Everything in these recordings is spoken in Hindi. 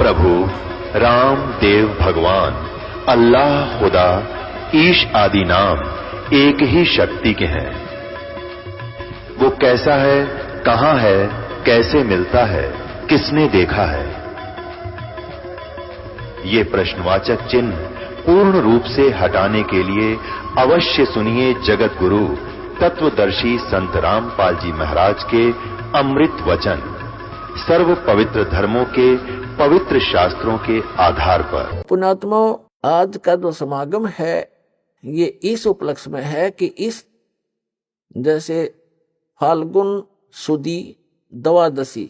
प्रभु राम देव भगवान अल्लाह खुदा ईश आदि नाम एक ही शक्ति के हैं। वो कैसा है, कहां है, कैसे मिलता है, किसने देखा है? ये प्रश्नवाचक चिन्ह पूर्ण रूप से हटाने के लिए अवश्य सुनिए जगत गुरु तत्वदर्शी संत रामपाल जी महाराज के अमृत वचन, सर्व पवित्र धर्मों के पवित्र शास्त्रों के आधार पर। पुण्यात्मा, आज का जो समागम है ये इस उपलक्ष्य में है कि इस जैसे फाल्गुन सुदी द्वादशी,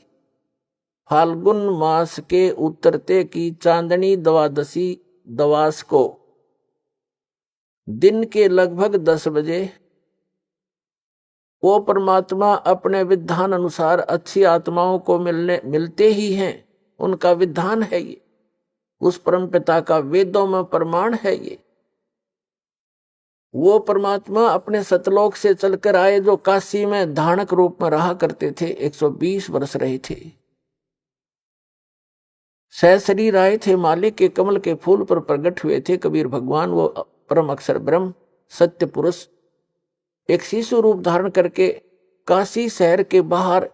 फाल्गुन मास के उतरते की चांदनी द्वादशी दवास को दिन के लगभग 10 बजे वो परमात्मा अपने विधान अनुसार अच्छी आत्माओं को मिलते ही हैं। उनका विधान है ये, उस परम पिता का वेदों में प्रमाण है ये। वो परमात्मा अपने सतलोक से चलकर आए जो काशी में धानक रूप में रहा करते थे, 120 वर्ष रहे थे। सहशरीर आए थे, मालिक के कमल के फूल पर प्रकट हुए थे कबीर भगवान। वो परम अक्षर ब्रह्म सत्य पुरुष एक शिशु रूप धारण करके काशी शहर के बाहर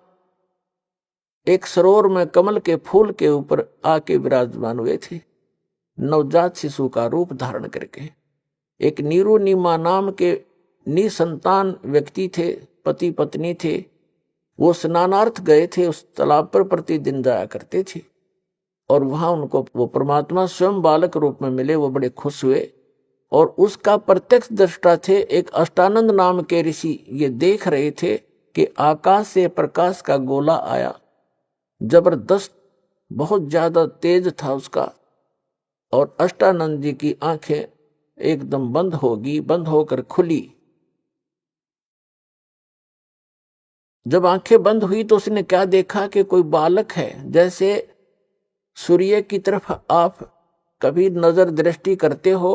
एक सरोवर में कमल के फूल के ऊपर आके विराजमान हुए थे, नवजात शिशु का रूप धारण करके। एक नीरू नीमा नाम के निसंतान व्यक्ति थे, पति पत्नी थे। वो स्नानार्थ गए थे, उस तालाब पर प्रतिदिन जाया करते थे और वहां उनको वो परमात्मा स्वयं बालक रूप में मिले। वो बड़े खुश हुए और उसका प्रत्यक्ष दृष्टा थे एक अष्टानंद नाम के ऋषि। ये देख रहे थे कि आकाश से प्रकाश का गोला आया, जबरदस्त, बहुत ज्यादा तेज था उसका, और अष्टानंद जी की आंखें एकदम बंद होगी, बंद होकर खुली। जब आंखें बंद हुई तो उसने क्या देखा कि कोई बालक है। जैसे सूर्य की तरफ आप कभी नजर दृष्टि करते हो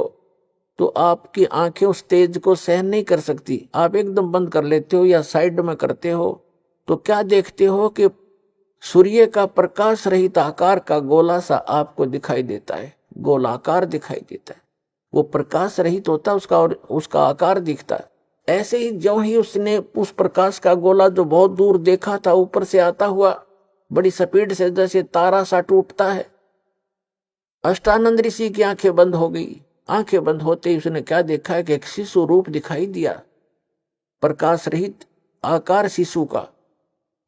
तो आपकी आंखें उस तेज को सहन नहीं कर सकती, आप एकदम बंद कर लेते हो या साइड में करते हो। तो क्या देखते हो कि सूर्य का प्रकाश रहित आकार का गोला सा आपको दिखाई देता है, गोलाकार दिखाई देता है। वो प्रकाश रहित होता है उसका और उसका आकार दिखता है। ऐसे ही ज्यों ही उसने उस प्रकाश का गोला जो बहुत दूर देखा था ऊपर से आता हुआ बड़ी स्पीड से, जैसे तारा सा टूटता है, अष्टानंद ऋषि की आंखें बंद हो गई। आंखें बंद होते ही उसने क्या देखा है कि एक शिशु रूप दिखाई दिया, प्रकाश रहित आकार शिशु का।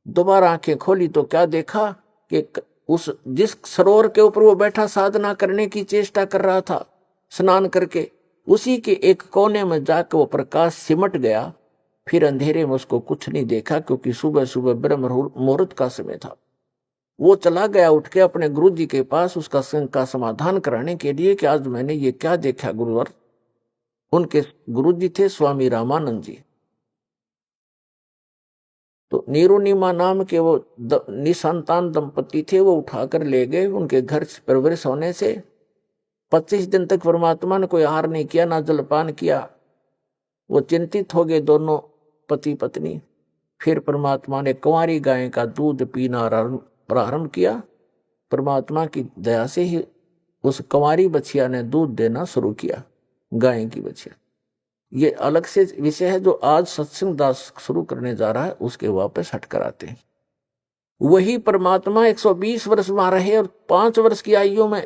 दोबारा आंखें खोली तो क्या देखा कि उस जिस सरोवर के ऊपर वो बैठा साधना करने की चेष्टा कर रहा था स्नान करके, उसी के एक कोने में जाकर वो प्रकाश सिमट गया। फिर अंधेरे में उसको कुछ नहीं देखा, क्योंकि सुबह सुबह ब्रह्म मुहूर्त का समय था। वो चला गया उठ के अपने गुरु जी के पास उसका शंका समाधान कराने के लिए कि आज मैंने ये क्या देखा गुरुवर। उनके गुरु जी थे स्वामी रामानंद जी। तो नीरुनिमा नाम के वो निसंतान दंपति थे, वो उठाकर ले गए। उनके घर परवरिश होने से 25 दिन तक परमात्मा ने कोई आहार नहीं किया, ना जलपान किया। वो चिंतित हो गए दोनों पति पत्नी। फिर परमात्मा ने कुंवारी गाय का दूध पीना प्रारंभ किया। परमात्मा की दया से ही उस कुंवारी बछिया ने दूध देना शुरू किया, गाय की बछिया। ये अलग से विषय है जो आज सत्संग दास शुरू करने जा रहा है, उसके वापस हटकर आते हैं। वही परमात्मा 120 वर्ष वहां रहे और 5 वर्ष की आयु में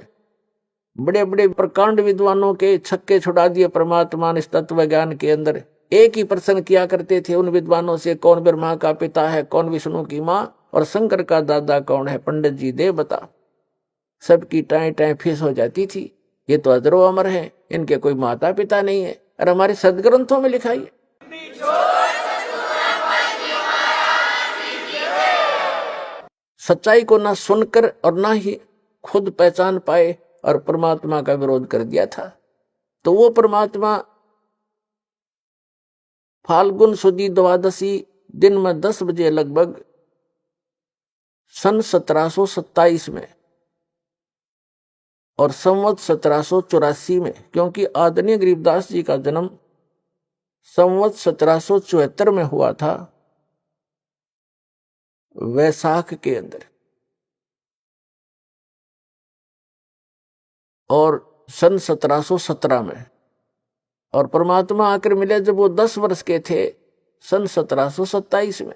बड़े बड़े प्रकांड विद्वानों के छक्के छुड़ा दिए परमात्मा ने। इस तत्व ज्ञान के अंदर एक ही प्रश्न किया करते थे उन विद्वानों से, कौन ब्रह्मा का पिता है, कौन विष्णु की माँ और शंकर का दादा कौन है, पंडित जी दे बता। सबकी टाएं टाएं फीस हो जाती थी। ये तो अजरो अमर है, इनके कोई माता पिता नहीं है। और हमारे सदग्रंथों में लिखा है। सच्चाई को ना सुनकर और ना ही खुद पहचान पाए और परमात्मा का विरोध कर दिया था। तो वो परमात्मा फाल्गुन सुदी द्वादशी दिन में 10 बजे लगभग सन 1727 में और संवत 1784 में, क्योंकि आदरणीय गरीबदास जी का जन्म संवत 1774 में हुआ था, वैशाख के अंदर। और सन 1717 में, और परमात्मा आकर मिले जब वो 10 वर्ष के थे, सन 1727 में।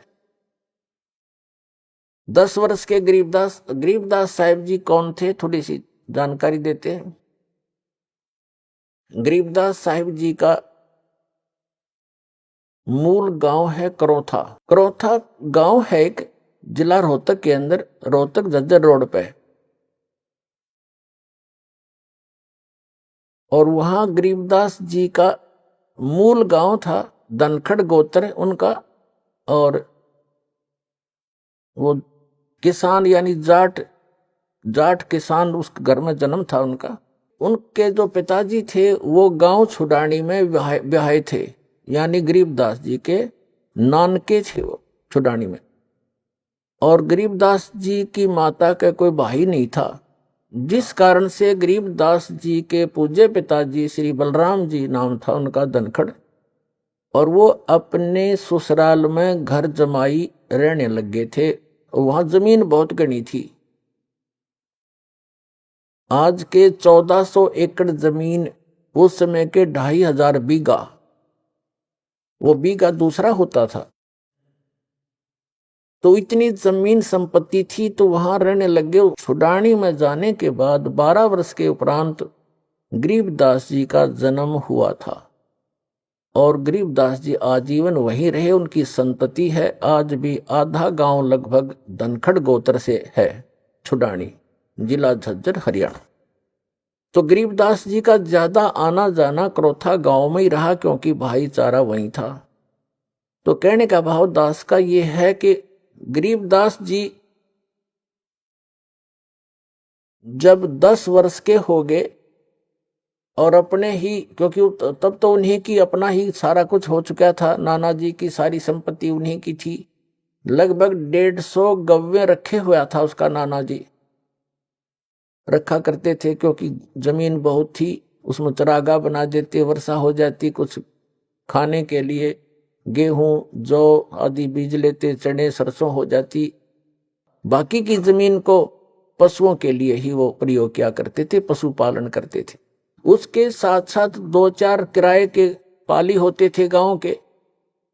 10 वर्ष के गरीबदास साहिब जी कौन थे, थोड़ी सी जानकारी देते हैं। गरीबदास साहिब जी का मूल गांव है करौथा। करौथा गांव है एक जिला रोहतक के अंदर, रोहतक झज्जर रोड पे। और वहां गरीबदास जी का मूल गांव था, धनखड़ गोत्र उनका। और वो किसान यानी जाट किसान उस घर में जन्म था उनका। उनके जो पिताजी थे वो गांव छुडानी में ब्याहे थे, यानी गरीबदास जी के नानके थे वो छुडानी में। और गरीबदास जी की माता का कोई भाई नहीं था, जिस कारण से गरीबदास जी के पूज्य पिताजी श्री बलराम जी नाम था उनका, धनखड़। और वो अपने ससुराल में घर जमाई रहने लगे थे। वहां जमीन बहुत घनी थी, आज के 1400 एकड़ जमीन, उस समय के 2500 बीघा, वो बीघा दूसरा होता था। तो इतनी जमीन संपत्ति थी, तो वहां रहने लगे। छुडानी में जाने के बाद 12 वर्ष के उपरांत गरीबदास जी का जन्म हुआ था। और गरीबदास जी आजीवन वहीं रहे। उनकी संतति है आज भी। आधा गांव लगभग धनखड़ गोत्र से है, छुडानी, जिला झज्जर, हरियाणा। तो गरीबदास जी का ज्यादा आना जाना करौथा गांव में ही रहा, क्योंकि भाईचारा वहीं था। तो कहने का भाव दास का ये है कि गरीबदास जी जब 10 वर्ष के हो गए और अपने ही, क्योंकि तब तो उन्हीं की अपना ही सारा कुछ हो चुका था, नाना जी की सारी संपत्ति उन्हीं की थी। लगभग 150 गव्वे रखे हुआ था उसका, नाना जी रखा करते थे, क्योंकि जमीन बहुत थी। उसमें चरागाह बना देते, वर्षा हो जाती, कुछ खाने के लिए गेहूं जौ आदि बीज लेते, चने सरसों हो जाती। बाकी की जमीन को पशुओं के लिए ही वो प्रयोग किया करते थे, पशुपालन करते थे। उसके साथ साथ 2-4 किराए के पाली होते थे गांव के,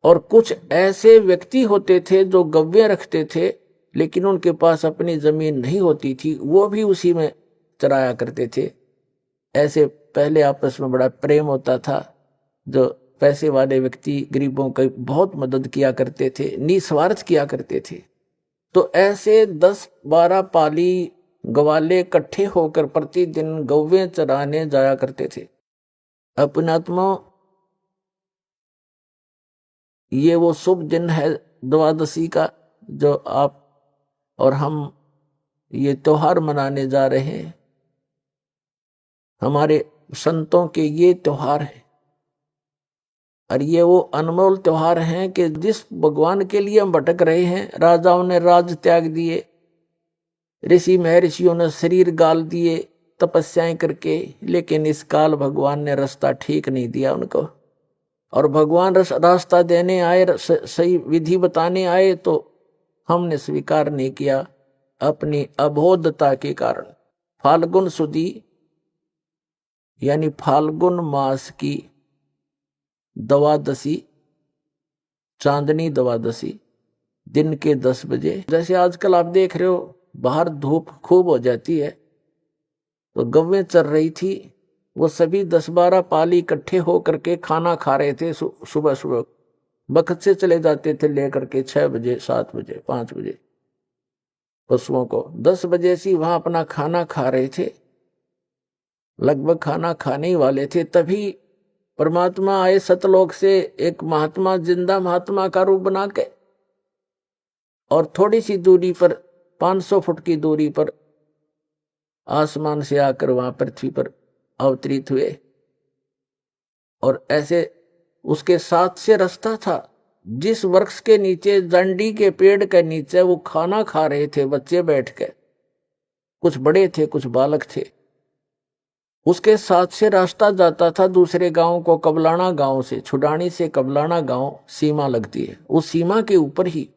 और कुछ ऐसे व्यक्ति होते थे जो गव्वे रखते थे, लेकिन उनके पास अपनी जमीन नहीं होती थी, वो भी उसी में चराया करते थे। ऐसे पहले आपस में बड़ा प्रेम होता था। जो पैसे वाले व्यक्ति गरीबों की बहुत मदद किया करते थे, निस्वार्थ किया करते थे। तो ऐसे 10-12 पाली गवाले इकट्ठे होकर प्रतिदिन गौवें चराने जाया करते थे। अपनात्मा, ये वो शुभ दिन है द्वादशी का, जो आप और हम ये त्योहार मनाने जा रहे हैं। हमारे संतों के ये त्योहार है, और ये वो अनमोल त्योहार हैं कि जिस भगवान के लिए हम भटक रहे हैं। राजाओं ने राज त्याग दिए, ऋषि महर्षियों ने शरीर गाल दिए तपस्याएं करके, लेकिन इस काल भगवान ने रास्ता ठीक नहीं दिया उनको। और भगवान रास्ता देने आए, सही विधि बताने आए, तो हमने स्वीकार नहीं किया अपनी अबोधता के कारण। फाल्गुन सुदी यानी फाल्गुन मास की द्वादशी, चांदनी द्वादशी, दिन के 10 बजे, जैसे आजकल आप देख रहे हो बाहर धूप खूब हो जाती है, तो गव्वें चर रही थी। वो सभी 10-12 पाली इकट्ठे होकर के खाना खा रहे थे। सुबह सुबह बखत से चले जाते थे लेकर के 6 बजे, 7 बजे, 5 बजे पशुओं को। 10 बजे से वहां अपना खाना खा रहे थे, लगभग खाना खाने ही वाले थे। तभी परमात्मा आए सतलोक से, एक महात्मा, जिंदा महात्मा का रूप बना के, और थोड़ी सी दूरी पर, 500 फुट की दूरी पर आसमान से आकर वहां पृथ्वी पर अवतरित हुए। और ऐसे उसके साथ से रास्ता था, जिस वृक्ष के नीचे, जंडी के पेड़ के नीचे वो खाना खा रहे थे बच्चे बैठ के, कुछ बड़े थे कुछ बालक थे। उसके साथ से रास्ता जाता था दूसरे गांव को, कबलाना गांव से, छुडानी से कबलाना गांव सीमा लगती है। उस सीमा के ऊपर ही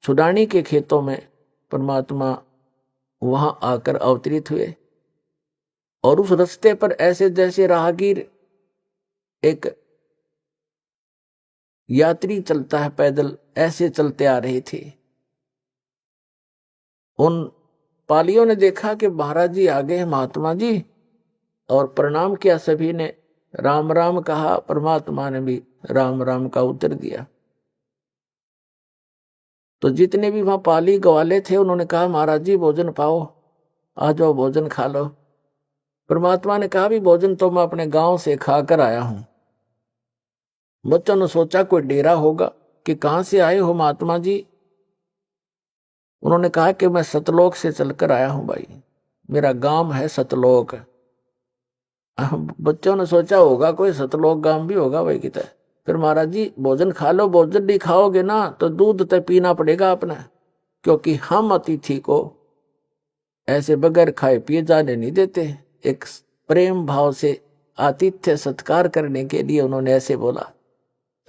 छुडानी के खेतों में परमात्मा वहां आकर अवतरित हुए। और उस रास्ते पर ऐसे जैसे राहगीर एक यात्री चलता है पैदल, ऐसे चलते आ रहे थे। उन पालियों ने देखा कि महाराज जी आगे हैं महात्मा जी, और प्रणाम किया सभी ने, राम राम कहा, परमात्मा ने भी राम राम का उत्तर दिया। तो जितने भी वहां पाली ग्वाले थे उन्होंने कहा महाराज जी भोजन पाओ, आ जाओ भोजन खा लो। परमात्मा ने कहा भी भोजन तो मैं अपने गांव से खा कर आया हूं। बच्चों ने सोचा कोई डेरा होगा कि कहां से आए हो महात्मा जी। उन्होंने कहा कि मैं सतलोक से चलकर आया हूं भाई, मेरा गांव है सतलोक। बच्चों ने सोचा होगा कोई सतलोक गांव भी होगा भाई कितना। फिर महाराज जी भोजन खा लो, भोजन नहीं खाओगे ना तो दूध तो पीना पड़ेगा अपना, क्योंकि हम अतिथि को ऐसे बगैर खाए पिए जाने नहीं देते। एक प्रेम भाव से आतिथ्य सत्कार करने के लिए उन्होंने ऐसे बोला।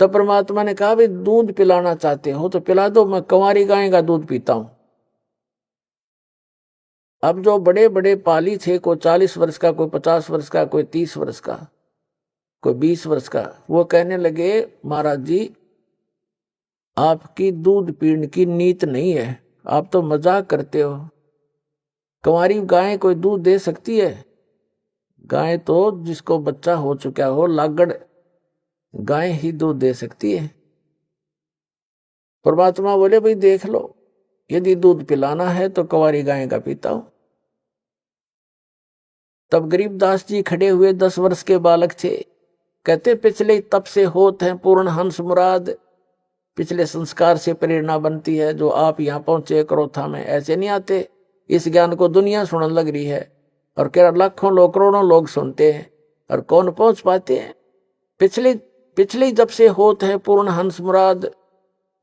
तब परमात्मा ने कहा भी दूध पिलाना चाहते हो तो पिला दो, मैं कंवारी गाय का दूध पीता हूं। अब जो बड़े बड़े पाली थे, कोई 40 वर्ष का, कोई 50 वर्ष का, कोई 30 वर्ष का, कोई 20 वर्ष का, वो कहने लगे महाराज जी आपकी दूध पीने की नीत नहीं है, आप तो मजाक करते हो। कंवारी गाय कोई दूध दे सकती है? गाय तो जिसको बच्चा हो चुका हो, लागड़ गाय ही दूध दे सकती है। परमात्मा बोले भाई देख लो, यदि दूध पिलाना है तो कंवारी गाय का पीता हूं। तब गरीबदास जी खड़े हुए, 10 वर्ष के बालक थे। कहते पिछले तप से होत हैं पूर्ण हंस मुराद। पिछले संस्कार से प्रेरणा बनती है, जो आप यहाँ पहुंचे करोथा में ऐसे नहीं आते। इस ज्ञान को दुनिया सुनने लग रही है और कह लाखों लोग करोड़ों लोग सुनते हैं और कौन पहुंच पाते हैं। पिछले जब से होत है पूर्ण हंस मुराद,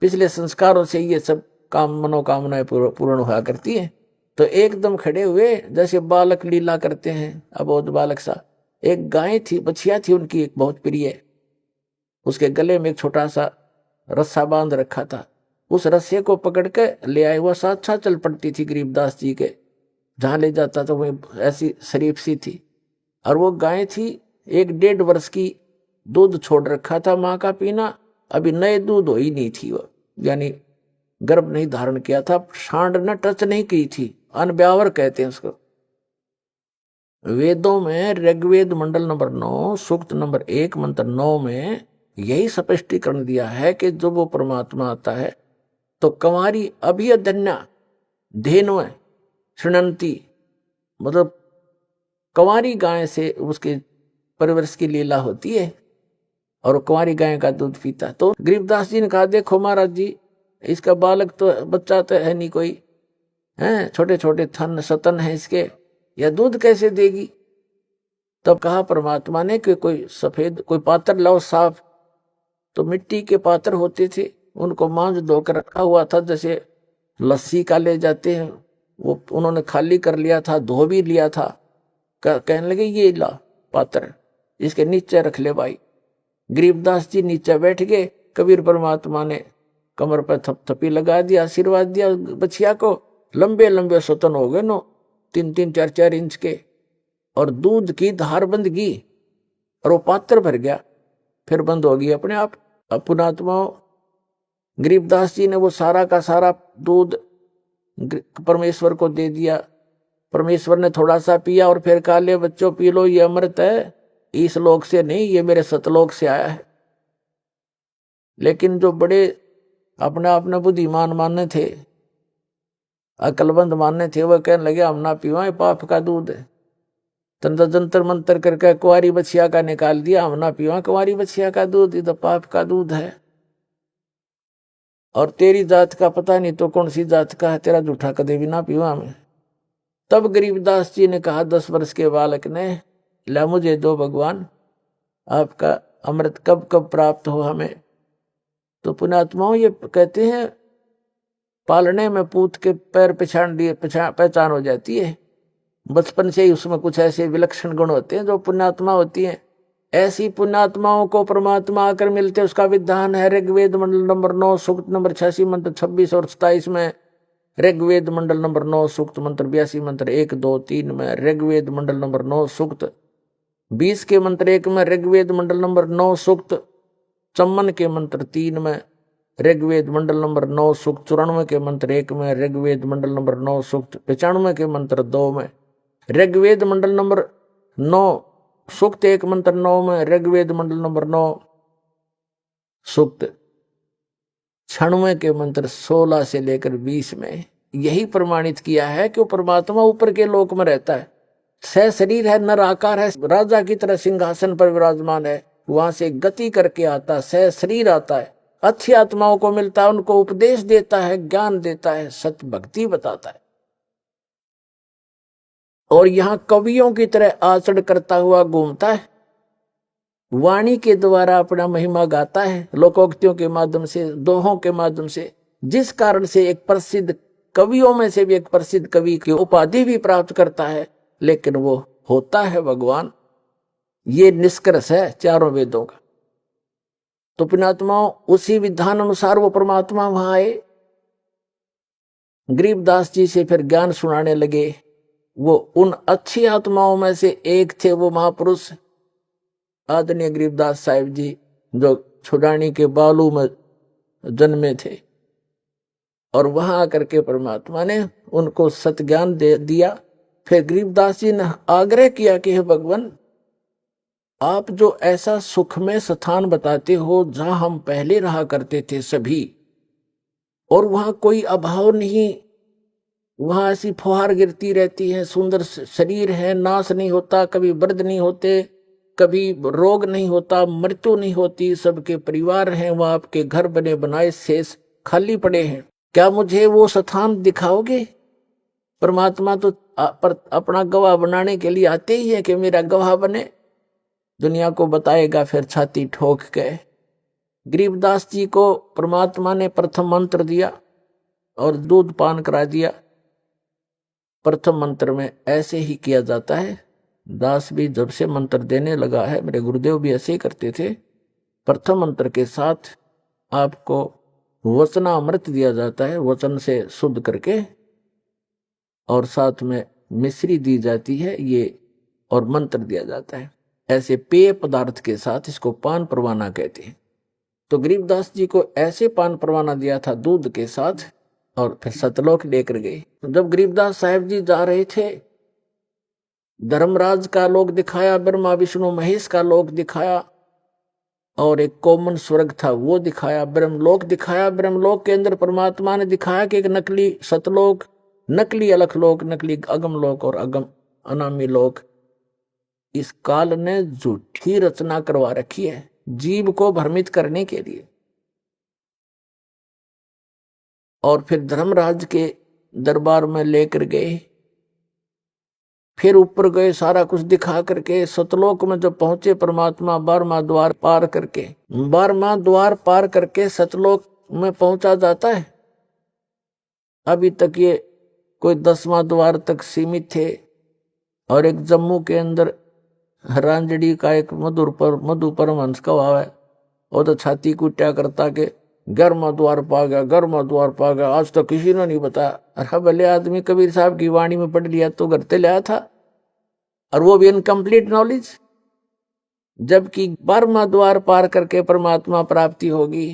पिछले संस्कारों से ये सब काम मनोकामनाएं पूर्ण हुआ करती है। तो एकदम खड़े हुए जैसे बालक लीला करते हैं, अबोध बालक सा। एक गाय थी, बछिया थी उनकी, एक बहुत प्रिय। उसके गले में एक छोटा सा रस्सा बांध रखा था। उस रस्से को पकड़ के ले आए, वह साथ साथ चल पड़ती थी गरीबदास जी के, जहां ले जाता तो वह ऐसी शरीफ सी थी। और वो गाय थी 1-1.5 वर्ष की, दूध छोड़ रखा था माँ का पीना, अभी नए दूध हो ही नहीं थी वो, यानी गर्भ नहीं धारण किया था, सांड न टच नहीं की थी, अनब्यावर कहते हैं उसको। वेदों में ऋग्वेद मंडल नंबर 9 सूक्त नंबर 1 मंत्र 9 में यही स्पष्टीकरण दिया है कि जब वो परमात्मा आता है तो कंवारी अभियधन्या धेनु शृणंती, मतलब कंवारी गाय से उसके परिवर्ष की लीला होती है और कंवारी गाय का दूध पीता। तो गरीबदास जी ने कहा देखो महाराज जी, इसका बालक तो बच्चा तो है नहीं कोई, हैं छोटे छोटे थन सतन है इसके, यह दूध कैसे देगी। तब कहा परमात्मा ने कि कोई सफेद कोई पात्र लाओ साफ। तो मिट्टी के पात्र होते थे, उनको मांझ धोकर रखा हुआ था, जैसे लस्सी का ले जाते हैं, वो उन्होंने खाली कर लिया था, धो भी लिया था। कहने लगे ये ला पात्र, इसके नीचे रख ले भाई। गरीबदास जी नीचे बैठ गए। कबीर परमात्मा ने कमर पर थपथपी लगा दिया, आशीर्वाद दिया बछिया को। लंबे लंबे सतन हो गए नो, 3-3 4-4 इंच के, और दूध की धार बंद की और वो पात्र भर गया, फिर बंद हो गई अपने आप। पुणात्मा गरीबदास जी ने वो सारा का सारा दूध परमेश्वर को दे दिया। परमेश्वर ने थोड़ा सा पिया और फिर कहा ले बच्चों पी लो, ये अमृत है, इस लोक से नहीं, ये मेरे सतलोक से आया है। लेकिन जो बड़े अपना बुद्धिमान मानने थे, अकलबंद मानने थे, वह कहने लगे हम ना पीवा, पाप का दूध है। जंतर मंतर करके कुंवारी बछिया का निकाल दिया, हम ना पीवा कुंवारी बछिया का दूध, ये तो पाप का दूध है। और तेरी जात का पता नहीं तो कौन सी जात का है, तेरा जूठा कदे भी ना पीवा मैं। तब गरीबदास जी ने कहा 10 वर्ष के बालक ने, ला मुझे दो भगवान, आपका अमृत कब कब प्राप्त हो हमें। तो पुण्यात्माओं ये कहते हैं पालने में पूत के पैर पहचान हो जाती है। बचपन से ही उसमें कुछ ऐसे विलक्षण गुण होते हैं जो पुण्यात्मा होती हैं। ऐसी पुण्यात्माओं को परमात्मा आकर मिलते, उसका विधान है ऋग्वेद मंडल नंबर 9 सूक्त नंबर 86 मंत्र 26 और 27 में। ऋग्वेद मंडल नंबर 9 सूक्त मंत्र 82 मंत्र 1 2 3 में, ऋग्वेद मंडल नंबर 9 सूक्त 20 के मंत्र 1 में, ऋग्वेद मंडल नंबर 9 सूक्त 54 के मंत्र 3 में, ऋग्वेद मंडल नंबर 9 सूक्त 94 के मंत्र 1 में, ऋग्वेद मंडल नंबर 9 सूक्त 95 के मंत्र 2 में, ऋग्वेद मंडल नंबर 9 सूक्त 1 मंत्र 9 में, ऋग्वेद मंडल नंबर 9 सूक्त 96 के मंत्र 16 से लेकर 20 में यही प्रमाणित किया है कि वो परमात्मा ऊपर के लोक में रहता है, सह शरीर है, नर आकार है, राजा की तरह सिंहासन पर विराजमान है, वहां से गति करके आता है, सह शरीर आता है, अच्छी आत्माओं को मिलता है, उनको उपदेश देता है, ज्ञान देता है, सत्य भक्ति बताता है, और यहां कवियों की तरह आचरण करता हुआ घूमता है, वाणी के द्वारा अपना महिमा गाता है, लोकोक्तियों के माध्यम से, दोहों के माध्यम से, जिस कारण से एक प्रसिद्ध कवियों में से भी एक प्रसिद्ध कवि की उपाधि भी प्राप्त करता है, लेकिन वो होता है भगवान। ये निष्कर्ष है चारों वेदों का। तो पुण्यात्माओं, उसी विधान अनुसार वो परमात्मा वहां आए, गरीबदास जी से फिर ज्ञान सुनाने लगे। वो उन अच्छी आत्माओं में से एक थे, वो महापुरुष आदरणीय गरीबदास साहिब जी, जो छुड़ानी के बालू में जन्मे थे, और वहां आकर के परमात्मा ने उनको सतज्ञान दे दिया। फिर गरीबदास जी ने आग्रह किया कि हे भगवान, आप जो ऐसा सुख में स्थान बताते हो जहां हम पहले रहा करते थे सभी, और वहां कोई अभाव नहीं, वहां ऐसी फुहार गिरती रहती है, सुंदर शरीर है, नाश नहीं होता, कभी वृद्ध नहीं होते, कभी रोग नहीं होता, मृत्यु नहीं होती, सबके परिवार हैं, वहां आपके घर बने बनाए शेष खाली पड़े हैं, क्या मुझे वो स्थान दिखाओगे? परमात्मा तो अपना गवाह बनाने के लिए आते ही है कि मेरा गवाह बने, दुनिया को बताएगा। फिर छाती ठोक के गरीबदास जी को परमात्मा ने प्रथम मंत्र दिया और दूध पान करा दिया। प्रथम मंत्र में ऐसे ही किया जाता है, दास भी जब से मंत्र देने लगा है, मेरे गुरुदेव भी ऐसे ही करते थे। प्रथम मंत्र के साथ आपको वचनामृत दिया जाता है, वचन से शुद्ध करके, और साथ में मिश्री दी जाती है ये, और मंत्र दिया जाता है। ऐसे पेय पदार्थ के साथ इसको पान परवाना कहते हैं। तो गरीबदास जी को ऐसे पान परवाना दिया था दूध के साथ, और फिर सतलोक लेकर गए। जब गरीबदास साहिब जी जा रहे थे, धर्मराज का लोक दिखाया, ब्रह्मा विष्णु महेश का लोक दिखाया, और एक कॉमन स्वर्ग था वो दिखाया, ब्रह्मलोक दिखाया। ब्रह्मलोक के अंदर परमात्मा ने दिखाया कि एक नकली सतलोक, नकली अलखलोक, नकली अगम लोक और अगम अनामी लोक। इस काल ने झूठी रचना करवा रखी है जीव को भ्रमित करने के लिए। और फिर धर्मराज के दरबार में लेकर गए, फिर ऊपर गए, सारा कुछ दिखा करके सतलोक में जब पहुंचे परमात्मा 12वां द्वार पार करके, 12वां द्वार पार करके सतलोक में पहुंचा जाता है। अभी तक ये कोई 10वां द्वार तक सीमित थे। और एक जम्मू के अंदर रांजड़ी का एक मधु परमहंस का भाव है, वो तो छाती कुट्या करता के 11वां द्वार पा गया, 11वां द्वार पा गया, आज तो किसी ने नहीं बताया। अरे भले आदमी कबीर साहब की वाणी में पढ़ लिया तो घर ते लाया था, और वो भी इनकम्प्लीट नॉलेज। जबकि 12वां द्वार पार करके परमात्मा प्राप्ति होगी,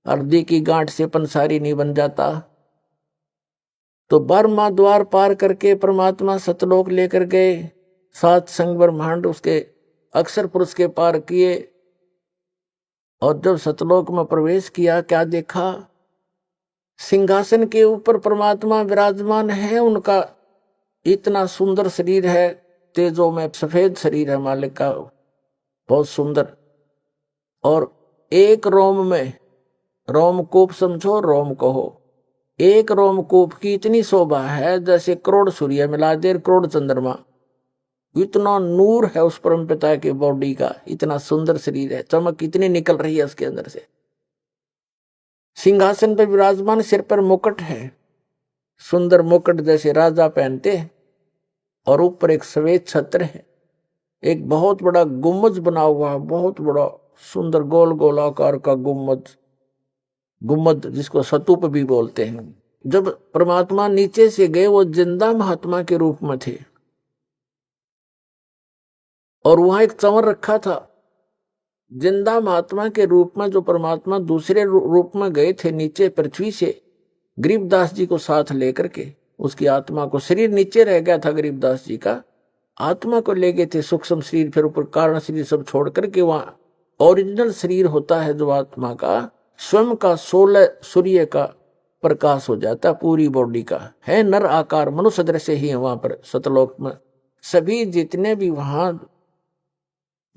हृदय की गांठ से पंसारी नहीं बन जाता। तो 12वां द्वार पार करके परमात्मा सतलोक लेकर गए, 7 संग ब्रह्मांड उसके अक्षर पुरुष के पार किए। और जब सतलोक में प्रवेश किया, क्या देखा? सिंहासन के ऊपर परमात्मा विराजमान है, उनका इतना सुंदर शरीर है, तेजों में सफेद शरीर है मालिक का, बहुत सुंदर। और एक रोम में, रोमकूप समझो, रोम कहो, एक रोमकूप की इतनी शोभा है जैसे करोड़ सूर्य मिला दे, करोड़ चंद्रमा। इतना नूर है उस परम पिता के बॉडी का, इतना सुंदर शरीर है, चमक इतनी निकल रही है उसके अंदर से। सिंहासन पर विराजमान, सिर पर मुकुट है, सुंदर मुकुट जैसे राजा पहनते हैं, और ऊपर एक सफेद छत्र है। एक बहुत बड़ा गुम्बज बना हुआ है, बहुत बड़ा सुंदर गोल गोल आकार का गुम्बद जिसको स्तूप भी बोलते हैं, जब परमात्मा नीचे से गए वो जिंदा महात्मा के रूप में थे और वहां एक चंवर रखा था। जिंदा महात्मा के रूप में जो परमात्मा दूसरे रूप में गए थे नीचे पृथ्वी से गरीबदास जी को साथ लेकर के, उसकी आत्मा को, शरीर नीचे रह गया था गरीबदास जी का, आत्मा को ले गए थे सूक्ष्म शरीर, फिर ऊपर कारण शरीर सब छोड़ करके वहां ओरिजिनल शरीर होता है जो आत्मा का, स्वयं का 16 सूर्य का प्रकाश हो जाता पूरी बॉडी का है, नर आकार मनुष्य दृश्य ही है वहां पर सतलोक में। सभी जितने भी वहां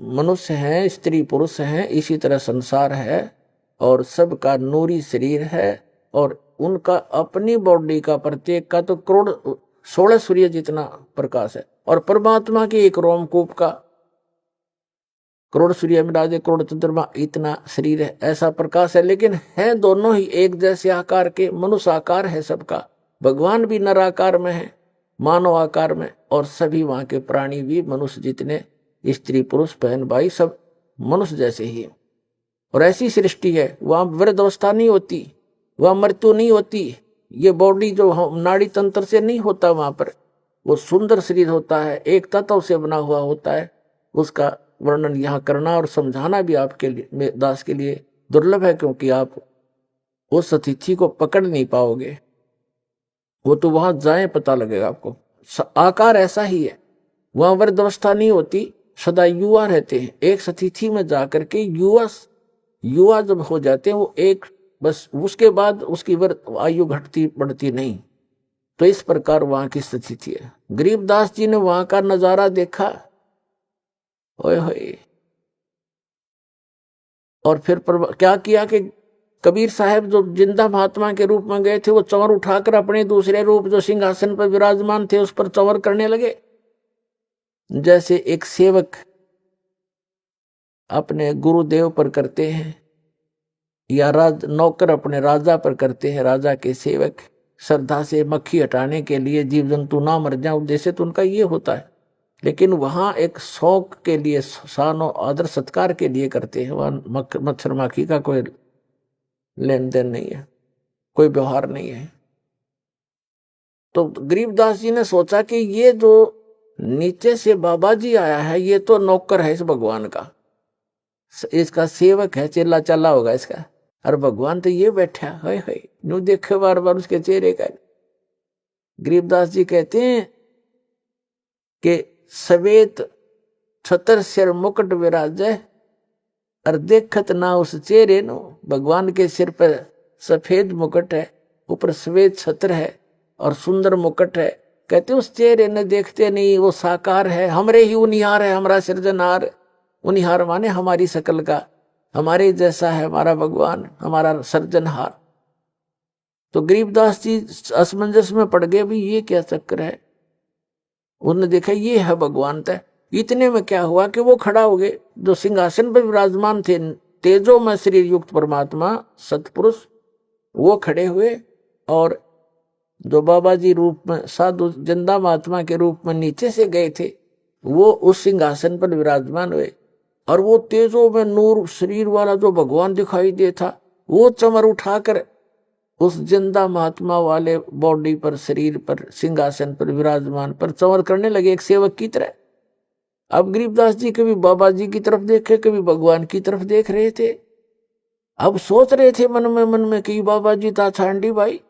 मनुष्य हैं, स्त्री पुरुष हैं, इसी तरह संसार है और सबका नूरी शरीर है और उनका अपनी बॉडी का प्रत्येक का तो करोड़ 16 सूर्य जितना प्रकाश है और परमात्मा के एक रोमकूप का करोड़ सूर्य में राजे करोड़ चंद्रमा इतना शरीर है, ऐसा प्रकाश है। लेकिन है दोनों ही एक जैसे आकार के, मनुष्य आकार है सबका, भगवान भी नर आकार में है, मानव आकार में, और सभी वहां के प्राणी भी मनुष्य जितने, स्त्री पुरुष बहन भाई सब मनुष्य जैसे ही है। और ऐसी सृष्टि है, वहां वृद्धावस्था नहीं होती, वहां मृत्यु नहीं होती, ये बॉडी जो नाड़ी तंत्र से नहीं होता वहां पर, वो सुंदर शरीर होता है, एक तत्व से बना हुआ होता है। उसका वर्णन यहाँ करना और समझाना भी आपके लिए, दास के लिए दुर्लभ है, क्योंकि आप उस अतिथि को पकड़ नहीं पाओगे, वो तो वहां जाए पता लगेगा आपको। आकार ऐसा ही है, वहां वृद्धावस्था नहीं होती, सदा युवा रहते हैं। एक अतिथि में जाकर के युवा जब हो जाते हैं वो एक, बस उसके बाद उसकी आयु घटती बढ़ती नहीं। तो इस प्रकार वहां की स्थिति है। गरीबदास जी ने वहां का नजारा देखा, ओए होए, और फिर क्या किया कि कबीर साहब जो जिंदा महात्मा के रूप में गए थे, वो चंवर उठाकर अपने दूसरे रूप जो सिंहासन पर विराजमान थे उस पर चंवर करने लगे। जैसे एक सेवक अपने गुरुदेव पर करते हैं या नौकर अपने राजा पर करते हैं, राजा के सेवक श्रद्धा से मक्खी हटाने के लिए, जीव जंतु ना मर जाए, उद्देश्य तो उनका ये होता है। लेकिन वहां एक शौक के लिए, शानो आदर सत्कार के लिए करते हैं। वहां मच्छर माखी का कोई लेन देन नहीं है, कोई व्यवहार नहीं है। तो गरीबदास जी ने सोचा कि ये जो नीचे से बाबा जी आया है, ये तो नौकर है इस भगवान का, इसका सेवक है, चेला चाला होगा इसका, और भगवान तो ये बैठा है, यूं देखे बार बार उसके चेहरे का। गरीबदास जी कहते हैं कि सवेत छतर सिर मुकुट विराजे, और देखत ना उस चेहरे नो। भगवान के सिर पर सफेद मुकुट है, ऊपर सफेद छत्र है और सुंदर मुकुट है। कहते उस चेहरे ने देखते नहीं, वो साकार है, हमरे ही उनिहार है, हमारा सृजनहार। उनिहार माने हमारी शकल का, हमारे जैसा है हमारा भगवान, हमारा सृजनहार। तो गरीबदास जी असमंजस में पड़ गए, भी ये क्या चक्कर है। उन्होंने देखा ये है भगवान तय। इतने में क्या हुआ कि वो खड़ा हो गए, जो सिंहासन पर विराजमान थे तेजो में शरीर युक्त परमात्मा सतपुरुष, वो खड़े हुए, और जो बाबा जी रूप में साधु जिंदा महात्मा के रूप में नीचे से गए थे, वो उस सिंहासन पर विराजमान हुए। और वो तेजो में नूर शरीर वाला जो भगवान दिखाई दे था, वो चमर उठाकर उस जिंदा महात्मा वाले बॉडी पर, शरीर पर, सिंहासन पर विराजमान पर चंवर करने लगे एक सेवक की तरह। अब गरीबदास जी कभी बाबा जी की तरफ देखे, कभी भगवान की तरफ देख रहे थे। अब सोच रहे थे मन में कि बाबा जी था छांडी भाई,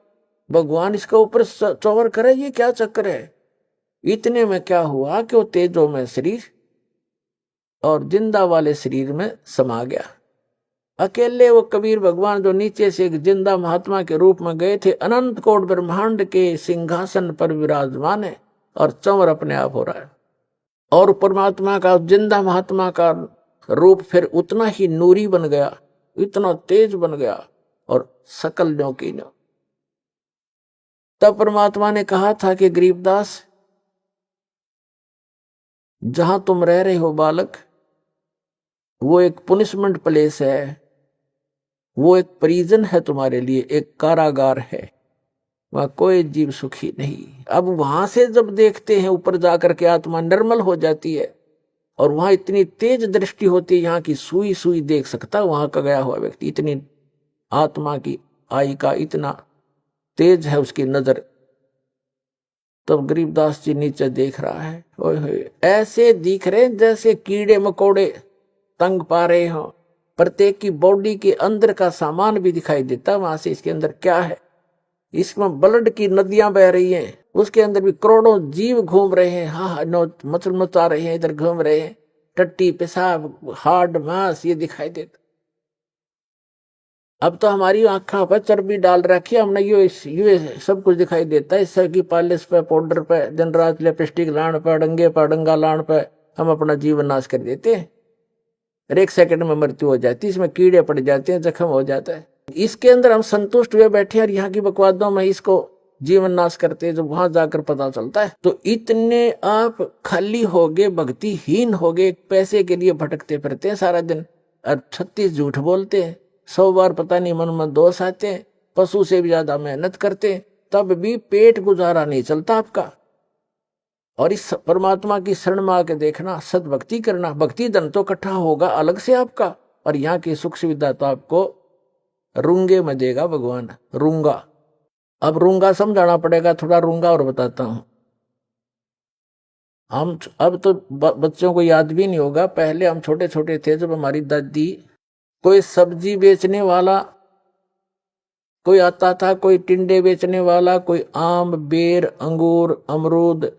भगवान इसका ऊपर चंवर करे, ये क्या चक्कर है। इतने में क्या हुआ कि वो तेजो में शरीर और जिंदा वाले शरीर में समा गया। अकेले वो कबीर भगवान जो नीचे से एक जिंदा महात्मा के रूप में गए थे, अनंत कोट ब्रह्मांड के सिंहासन पर विराजमान है और चंवर अपने आप हो रहा है। और परमात्मा का, जिंदा महात्मा का रूप फिर उतना ही नूरी बन गया, इतना तेज बन गया और सकल न्यों की न्यों। तब परमात्मा ने कहा था कि गरीबदास, जहां तुम रह रहे हो बालक, वो एक पुनिशमेंट प्लेस है, वो एक प्रिजन है तुम्हारे लिए, एक कारागार है, वहां कोई जीव सुखी नहीं। अब वहां से जब देखते हैं ऊपर जाकर के आत्मा निर्मल हो जाती है, और वहां इतनी तेज दृष्टि होती है, यहाँ की सुई सुई देख सकता वहां का गया हुआ व्यक्ति, इतनी आत्मा की आई का इतना तेज है उसकी नजर। तब गरीबदास जी नीचे देख रहा है, ओए होए, ऐसे दिख रहे जैसे कीड़े मकोड़े तंग पा रहे हो। प्रत्येक की बॉडी के अंदर का सामान भी दिखाई देता वहां से, इसके अंदर क्या है। इसमें ब्लड की नदियां बह रही हैं, उसके अंदर भी करोड़ों जीव घूम रहे हैं, हाँ मचल मचा रहे हैं, इधर घूम रहे हैं, टट्टी पेशाब हार्ड मांस ये दिखाई देता। अब तो हमारी आंखों पर चर्बी डाल रखी है हमने, ये सब कुछ दिखाई देता है। इससे की पॉलिश पे, पाउडर पे, दिन रात लिपस्टिक लाण पे, डंगे पर डंगा लाण पे हम अपना जीवन नाश कर देते हैं। और 1 सेकंड में मृत्यु हो जाती है, इसमें कीड़े पड़ जाते हैं, जख्म हो जाता है। इसके अंदर हम संतुष्ट हुए बैठे और यहाँ की बकवादों में इसको जीवन नाश करते हैं, जो वहां जाकर पता चलता है। तो इतने आप खाली हो गए, भक्तिहीन हो गए, पैसे के लिए भटकते फिरते हैं सारा दिन और 36 झूठ बोलते हैं, 100 बार पता नहीं मन में दोष आते हैं, पशु से भी ज्यादा मेहनत करते हैं, तब भी पेट गुजारा नहीं चलता आपका। और इस परमात्मा की शरण में आके देखना, सद्भक्ति करना, भक्ति धन तो इकट्ठा होगा अलग से आपका, और यहाँ की सुख सुविधा तो आपको रूंगे में देगा भगवान, रूंगा। अब रूंगा समझाना पड़ेगा, थोड़ा रूंगा और बताता हूं। हम अब तो बच्चों को याद भी नहीं होगा, पहले हम छोटे छोटे थे जब हमारी दादी, कोई सब्जी बेचने वाला कोई आता था, कोई टिंडे बेचने वाला, कोई आम बेर अंगूर अमरूद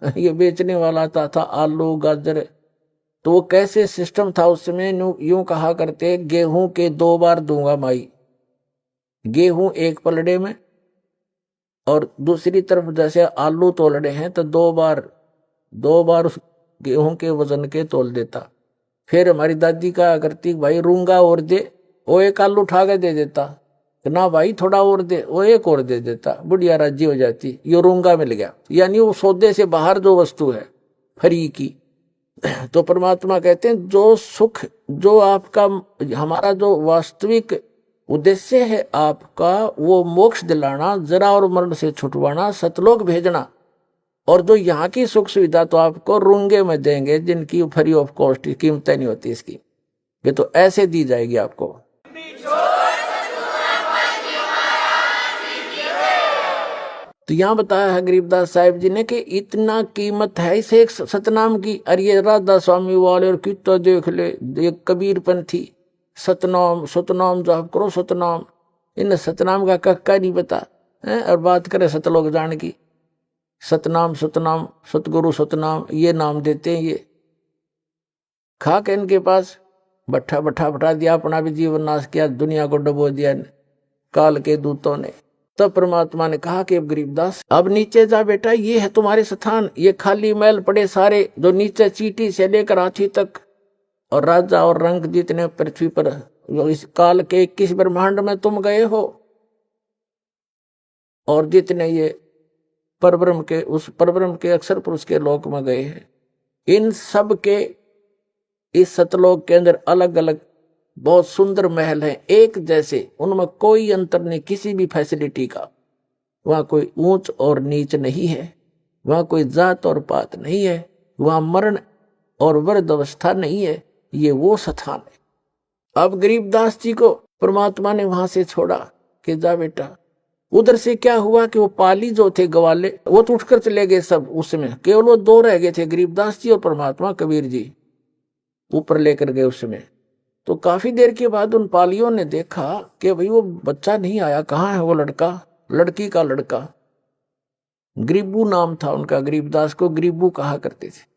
ये बेचने वाला आता था, आलू गाजर। तो वो कैसे सिस्टम था उस समय, यूं कहा करते, गेहूं के 2 बार दूंगा माई। गेहूं एक पलड़े में और दूसरी तरफ जैसे आलू तोलड़े हैं तो 2 बार उस गेहूं के वजन के तोल देता। फिर हमारी दादी कहा करती, भाई रूंगा और दे, वो 1 आलू उठा के दे देता, ना भाई थोड़ा और दे, वो 1 और दे देता, बुढ़िया राजी हो जाती, ये रूंगा मिल गया। यानी वो सौदे से बाहर जो वस्तु है फ्री की। तो परमात्मा कहते हैं जो सुख, जो आपका हमारा जो वास्तविक उद्देश्य है आपका, वो मोक्ष दिलाना, जरा और मरण से छुटवाना, सतलोक भेजना, और जो यहाँ की सुख सुविधा तो आपको रूंगे में देंगे, जिनकी फ्री ऑफ कॉस्ट कीमत नहीं होती इसकी, ये तो ऐसे दी जाएगी आपको। तो यहाँ बताया है गरीबदास साहिब जी ने कि इतना कीमत है इस एक सतनाम की। अरे ये राधा स्वामी वाले और कितना देख ले, ये कबीर पंथी सतनाम सतनाम जाप करो सतनाम, इन सतनाम का कक्का नहीं बता है। और बात करें सतलोक जान की, सतनाम सतनाम सतगुरु सतनाम ये नाम देते हैं। ये खा के इनके पास बैठा दिया, अपना भी जीवन नाश किया, दुनिया को डुबो दिया काल के दूतों ने। तब परमात्मा ने कहा कि अब गरीबदास अब नीचे जा बेटा, ये है तुम्हारे स्थान, ये खाली महल पड़े सारे, जो नीचे चीटी से लेकर हाथी तक और राजा और रंग जितने पृथ्वी पर इस काल के 21 ब्रह्मांड में तुम गए हो, और जितने ये परब्रह्म के, उस परब्रह्म के अक्षर पुरुष के लोक में गए हैं, इन सब के इस सतलोक के अंदर अलग अलग बहुत सुंदर महल हैं, एक जैसे, उनमें कोई अंतर नहीं किसी भी फैसिलिटी का। वहां कोई ऊंच और नीच नहीं है, वहां कोई जात और पात नहीं है, वहां मरण और वृद्ध अवस्था नहीं है, ये वो स्थान है। अब गरीबदास जी को परमात्मा ने वहां से छोड़ा कि जा बेटा। उधर से क्या हुआ कि वो पाली जो थे ग्वाले, वो तो उठकर चले गए सब, उसमें केवल वो 2 रह गए थे, गरीबदास जी और परमात्मा कबीर जी ऊपर लेकर गए उसमें। तो काफी देर के बाद उन पालियों ने देखा कि भाई वो बच्चा नहीं आया, कहाँ है वो लड़का, लड़की का लड़का। गरीबू नाम था उनका, गरीबदास को गरीबू कहा करते थे।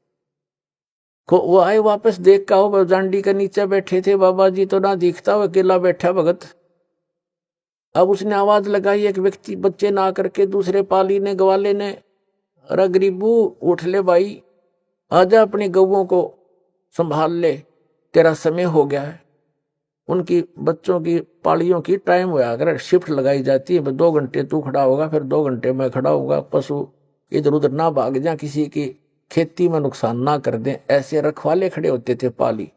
वो आए वापस, देख का वो जांडी के नीचे बैठे थे बाबा जी, तो ना दिखता, वो अकेला बैठा भगत। अब उसने आवाज लगाई, एक व्यक्ति बच्चे ना करके, दूसरे पाली ने, ग्वाले ने, अरे गरीबू उठ ले भाई, आजा अपनी गौओं को संभाल ले, तेरा समय हो गया है। उनकी बच्चों की पालियों की टाइम हुआ, अगर शिफ्ट लगाई जाती है, 2 घंटे तू खड़ा होगा, फिर 2 घंटे मैं खड़ा होगा, पशु इधर उधर ना भाग जाए, किसी की खेती में नुकसान ना कर दें, ऐसे रखवाले खड़े होते थे पाली।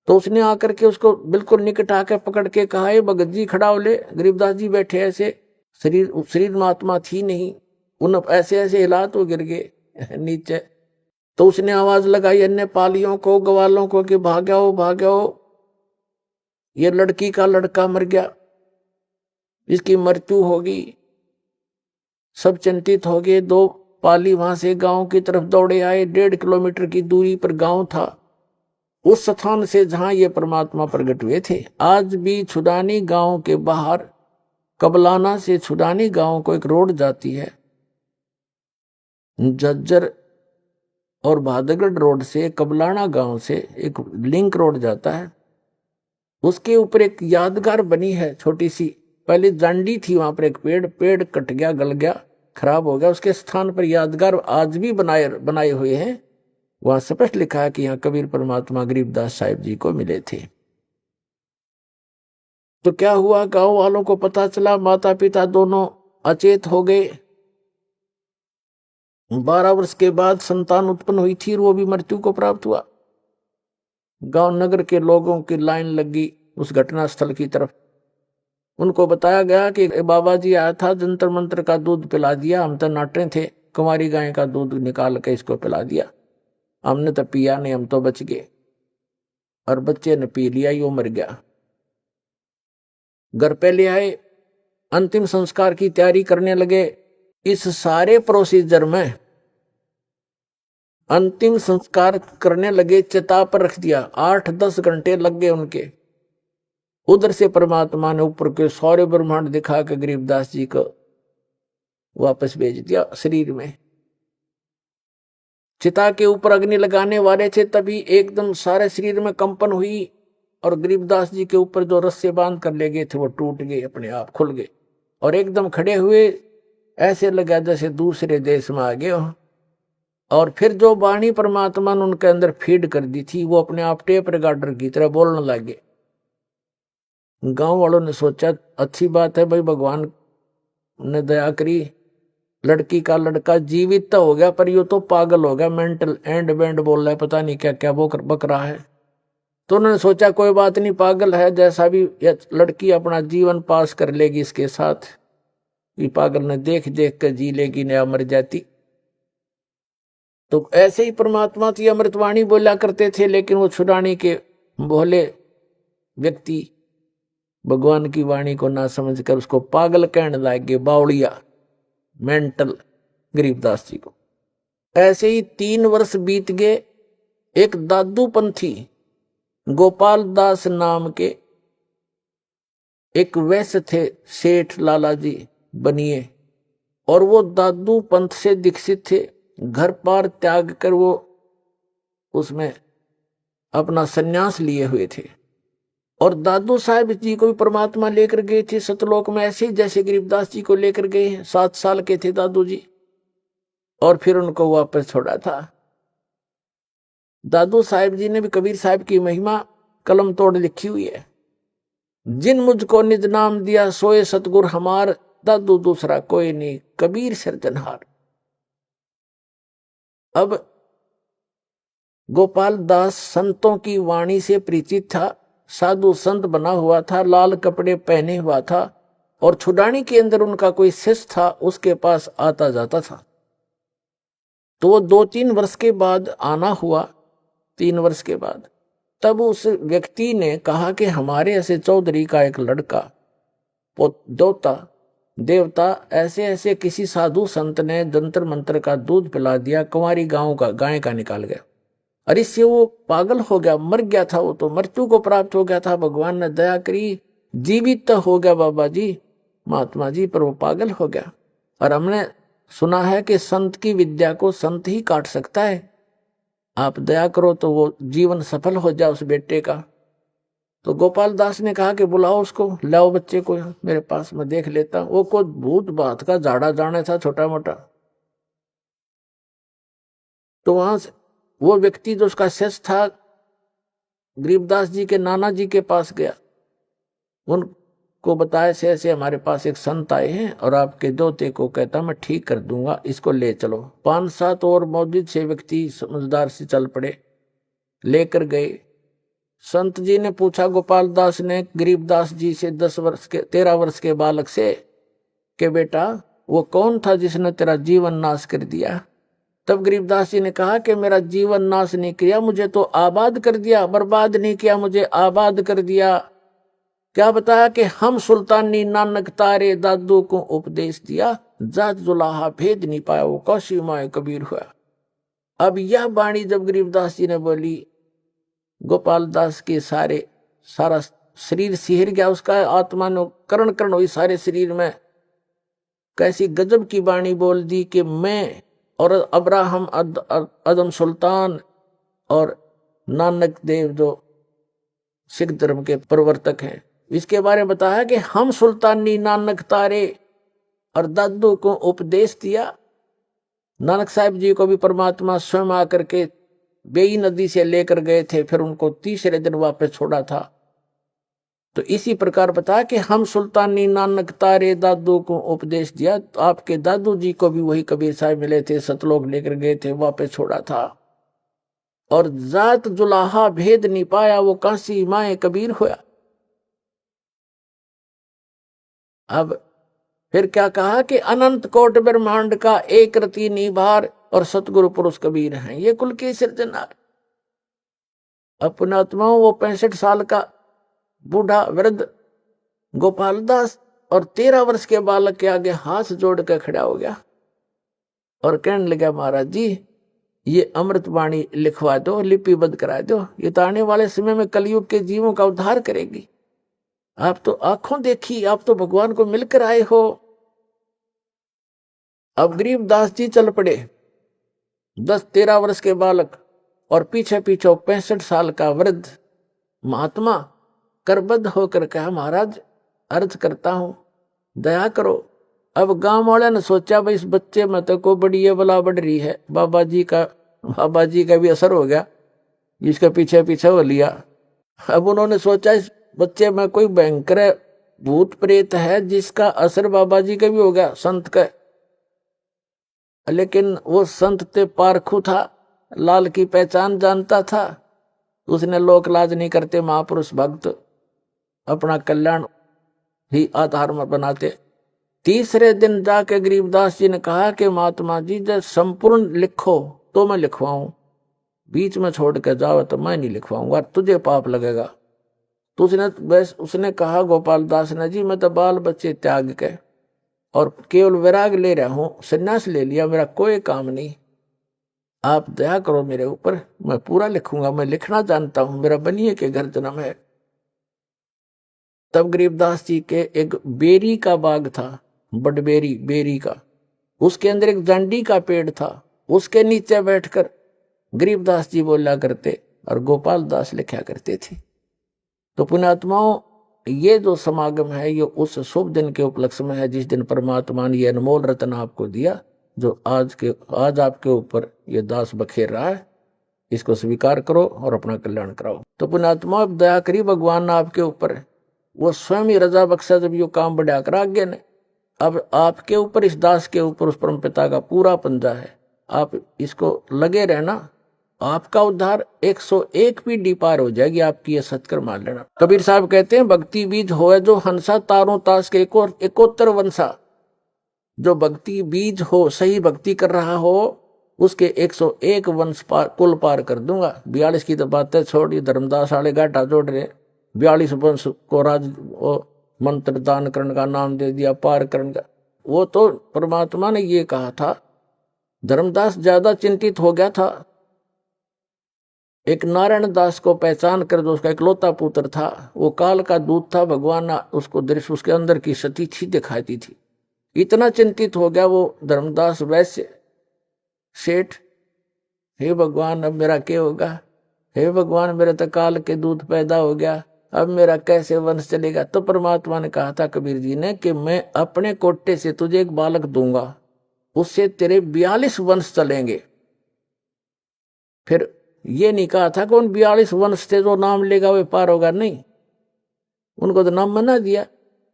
तो उसने आकर के उसको बिल्कुल निकट आकर पकड़ के कहा, है भगत जी खड़ा हो ले। गरीबदास जी बैठे ऐसे, शरीर में आत्मा थी नहीं, उन ऐसे ऐसे हिला तो गिर गए नीचे। तो उसने आवाज लगाई अन्य पालियों को, ग्वालों को कि भाग्यो भाग्यो, ये लड़की का लड़का मर गया। इसकी मृत्यु होगी। सब चिंतित हो गए। 2 पाली वहां से गांव की तरफ दौड़े आए। 1.5 किलोमीटर की दूरी पर गांव था, उस स्थान से जहां ये परमात्मा प्रकट हुए थे। आज भी छुडानी गांव के बाहर कबलाना से छुडानी गांव को एक रोड जाती है। जज्जर और भादगढ़ रोड से कबलाना गांव से एक लिंक रोड जाता है। उसके ऊपर एक यादगार बनी है छोटी सी। पहले जांडी थी, वहां पर एक पेड़ कट गया, गल गया, खराब हो गया। उसके स्थान पर यादगार आज भी बनाए हुए हैं। वहां स्पष्ट लिखा है कि यहाँ कबीर परमात्मा गरीबदास साहिब जी को मिले थे। तो क्या हुआ, गांव वालों को पता चला, माता पिता दोनों अचेत हो गए। 12 वर्ष के बाद संतान उत्पन्न हुई थी और वो भी मृत्यु को प्राप्त हुआ। गांव नगर के लोगों की लाइन लगी उस घटना स्थल की तरफ। उनको बताया गया कि बाबा जी आया था, जंतर मंत्र का दूध पिला दिया, हम तो नाटे थे, कुंवारी गाय का दूध निकाल के इसको पिला दिया, हमने तो पिया नहीं, हम तो बच गए। और बच्चे ने पी लिया, यो मर गया। घर पे ले आए, अंतिम संस्कार की तैयारी करने लगे। इस सारे प्रोसीजर में अंतिम संस्कार करने लगे, चिता पर रख दिया। 8-10 घंटे लग गए उनके। उधर से परमात्मा ने ऊपर के सारे ब्रह्मांड दिखा के गरीबदास जी को वापस भेज दिया शरीर में। चिता के ऊपर अग्नि लगाने वाले थे, तभी एकदम सारे शरीर में कंपन हुई और गरीबदास जी के ऊपर जो रस्से बांध कर ले गए थे वो टूट गए, अपने आप खुल गए और एकदम खड़े हुए। ऐसे लगा जैसे दूसरे देश में आ गए हो। और फिर जो वाणी परमात्मा ने उनके अंदर फीड कर दी थी, वो अपने आप टेप रिकॉर्डर की तरह बोलने लगे। गांव वालों ने सोचा अच्छी बात है भाई, भगवान ने दया करी, लड़की का लड़का जीवित तो हो गया, पर यो तो पागल हो गया, मेंटल एंड बैंड बोल रहा है, पता नहीं क्या क्या बक रहा है। तो उन्होंने सोचा कोई बात नहीं, पागल है, जैसा भी लड़की अपना जीवन पास कर लेगी इसके साथ। ये पागल ने देख देख कर जी लेगी, नया मर जाती। तो ऐसे ही परमात्मा की अमृतवाणी बोला करते थे, लेकिन वो छुड़ाने के भोले व्यक्ति भगवान की वाणी को ना समझकर उसको पागल कहने लगे, बावड़िया, मेंटल, गरीबदास जी को। ऐसे ही 3 वर्ष बीत गए। एक दादू पंथी गोपाल दास नाम के एक वैश्य थे, सेठ लाला जी बनिए, और वो दादू पंथ से दीक्षित थे। घर पार त्याग कर वो उसमें अपना सन्यास लिए हुए थे। और दादू साहब जी को भी परमात्मा लेकर गए थे सतलोक में, ऐसे ही जैसे गरीबदास जी को लेकर गए हैं। 7 साल के थे दादू जी, और फिर उनको वापस छोड़ा था। दादू साहब जी ने भी कबीर साहब की महिमा कलम तोड़ लिखी हुई है। जिन मुझको निज नाम दिया सोए सतगुर हमार, दादू दूसरा कोई नहीं, कबीर सिरजनहार। अब गोपाल दास संतों की वाणी से परिचित था, साधु संत बना हुआ था, लाल कपड़े पहने हुआ था, और छुड़ानी के अंदर उनका कोई शिष्य था, उसके पास आता जाता था। तो वो 2-3 वर्ष के बाद आना हुआ। 3 वर्ष के बाद तब उस व्यक्ति ने कहा कि हमारे ऐसे चौधरी का एक लड़का देवता ऐसे ऐसे किसी साधु संत ने जंतर मंत्र का दूध पिला दिया, कुंवारी गाय का निकाल गया, और इससे वो पागल हो गया, मर गया था, वो तो मृत्यु को प्राप्त हो गया था। भगवान ने दया करी, जीवित तो हो गया बाबा जी, महात्मा जी, पर वो पागल हो गया। और हमने सुना है कि संत की विद्या को संत ही काट सकता है। आप दया करो तो वो जीवन सफल हो जाए उस बेटे का। तो गोपाल दास ने कहा कि बुलाओ उसको, लाओ बच्चे को मेरे पास, मैं देख लेता। वो कोई भूत बात का झाड़ा जाने था छोटा मोटा। तो वहां से वो व्यक्ति जो उसका शिष्य था गरीबदास जी के नाना जी के पास गया, उनको बताया से ऐसे हमारे पास एक संत आए हैं और आपके दोते को कहता मैं ठीक कर दूंगा, इसको ले चलो। 5-7 और मौजूद से व्यक्ति समझदार से चल पड़े, लेकर गए। संत जी ने पूछा गोपाल दास ने गरीबदास जी से 13 वर्ष के बालक से कि बेटा वो कौन था जिसने तेरा जीवन नाश कर दिया? तब गरीबदास जी ने कहा कि मेरा जीवन नाश नहीं किया, मुझे तो आबाद कर दिया, बर्बाद नहीं किया, मुझे आबाद कर दिया। क्या बताया कि हम सुल्तानी नानक तारे दादू को उपदेश दिया, जात जुलाहा भेद नहीं पाया, वो कौशी माए कबीर हुआ। अब यह वाणी जब गरीबदास जी ने बोली, गोपाल दास के सारा शरीर सिहर गया, उसका आत्मा ने करण करण हुई सारे शरीर में। कैसी गजब की वाणी बोल दी कि मैं और अब्राहम अदम सुल्तान और नानक देव जो सिख धर्म के प्रवर्तक हैं, इसके बारे में बताया कि हम सुल्तानी नानक तारे और दादू को उपदेश दिया। नानक साहिब जी को भी परमात्मा स्वयं आकर के बेई नदी से लेकर गए थे, फिर उनको तीसरे दिन वापस छोड़ा था। तो इसी प्रकार बताया कि हम सुल्तानी नानक तारे दादू को उपदेश दिया। तो आपके दादू जी को भी वही कबीर साहब मिले थे, सतलोक लेकर गए थे, वापस छोड़ा था। और जात जुलाहा भेद नहीं पाया, वो काशी माए कबीर हुआ। अब फिर क्या कहा कि अनंत कोट ब्रह्मांड का एक रति निभार और सतगुरु पुरुष कबीर हैं, ये कुल की सिरजना। अपना आत्माओं वो 65 साल का बूढ़ा वृद्ध गोपाल दास और 13 वर्ष के बालक के आगे हाथ जोड़ कर खड़ा हो गया और कहने लगा, महाराज जी ये अमृत वाणी लिखवा दो, लिपिबद्ध करा दो, ये तो आने वाले समय में कलयुग के जीवों का उद्धार करेगी। आप तो आंखों देखी, आप तो भगवान को मिलकर आए हो। अब गरीबदास जी चल पड़े, 10-13 वर्ष के बालक और पीछे पीछे 65 साल का वृद्ध महात्मा करबद्ध होकर कहा, महाराज अर्ज करता हूं, दया करो। अब गांव वाले ने सोचा भाई इस बच्चे में तो को बड़ी बला बढ़ रही है, बाबा जी का भी असर हो गया, इसके पीछे पीछे हो लिया। अब उन्होंने सोचा इस बच्चे में कोई भयंकर भूत प्रेत है जिसका असर बाबा जी का भी हो गया, संत का। लेकिन वो संत ते पारखू था, लाल की पहचान जानता था, उसने लोक लाज नहीं करते, महापुरुष भक्त अपना कल्याण ही आधार में बनाते। तीसरे दिन जाके गरीबदास जी ने कहा कि महात्मा जी जब संपूर्ण लिखो तो मैं लिखवाऊं, बीच में छोड़ के जाओ तो मैं नहीं लिखवाऊंगा, तुझे पाप लगेगा। तो उसने कहा गोपाल दास ने, जी मैं तो बाल बच्चे त्याग के और केवल वैराग ले रहा हूं, संन्यास ले लिया, मेरा कोई काम नहीं, आप दया करो मेरे ऊपर, मैं पूरा लिखूंगा, मैं लिखना जानता हूं, मेरा बनिए के घर जन्म है। तब गरीबदास जी के एक बेरी का बाग था, बड़बेरी बेरी का, उसके अंदर एक जांडी का पेड़ था, उसके नीचे बैठकर गरीबदास जी बोला करते और गोपाल दास लिखा करते थे। तो पुण्यात्माओं, ये जो समागम है ये उस शुभ दिन के उपलक्ष्य में है जिस दिन परमात्मा ने ये अनमोल रत्न आपको दिया, जो आज आपके ऊपर ये दास बखेर रहा है। इसको स्वीकार करो और अपना कल्याण कराओ। तो पुण्यात्मा अब दया करी भगवान ने आपके ऊपर, वो स्वयं ही रजा बख्शा जब यो काम बढ़ा कर आगे ने। अब आपके ऊपर, इस दास के ऊपर उस परम पिता का पूरा पंजा है, आप इसको लगे रहना, आपका उद्धार 101 पीढ़ी पार हो जाएगी आपकी, ये सत्कर मान लेना। कबीर साहब कहते हैं, भक्ति बीज होए जो हंसा, तारों ताश के 71 वंशा। जो भक्ति बीज हो, सही भक्ति कर रहा हो, उसके 101 वंश कुल पार कर दूंगा। 42 की तो बातें छोड़ी, धर्मदास वाले गाटा जोड़ रहे, 42 वंश को राज मंत्र दान करने का नाम दे दिया, पार करने का। वो तो परमात्मा ने ये कहा था। धर्मदास ज्यादा चिंतित हो गया था, एक नारायण दास को पहचान कर, जो उसका इकलौता पुत्र था, वो काल का दूत था, भगवान ने उसको दृश्य उसके अंदर की सती थी दिखाई थी। इतना चिंतित हो गया वो धर्मदास वैश्य सेठ, हे भगवान अब मेरा क्या होगा, हे भगवान मेरे तो काल के दूत पैदा हो गया, अब मेरा कैसे वंश चलेगा। तो परमात्मा ने कहा था कबीर जी ने कि मैं अपने कोटे से तुझे एक बालक दूंगा, उससे तेरे 42 वंश चलेंगे। फिर ये नहीं कहा था कि उन 42 वंश से जो नाम लेगा वे पार होगा, नहीं, उनको तो नाम मना दिया।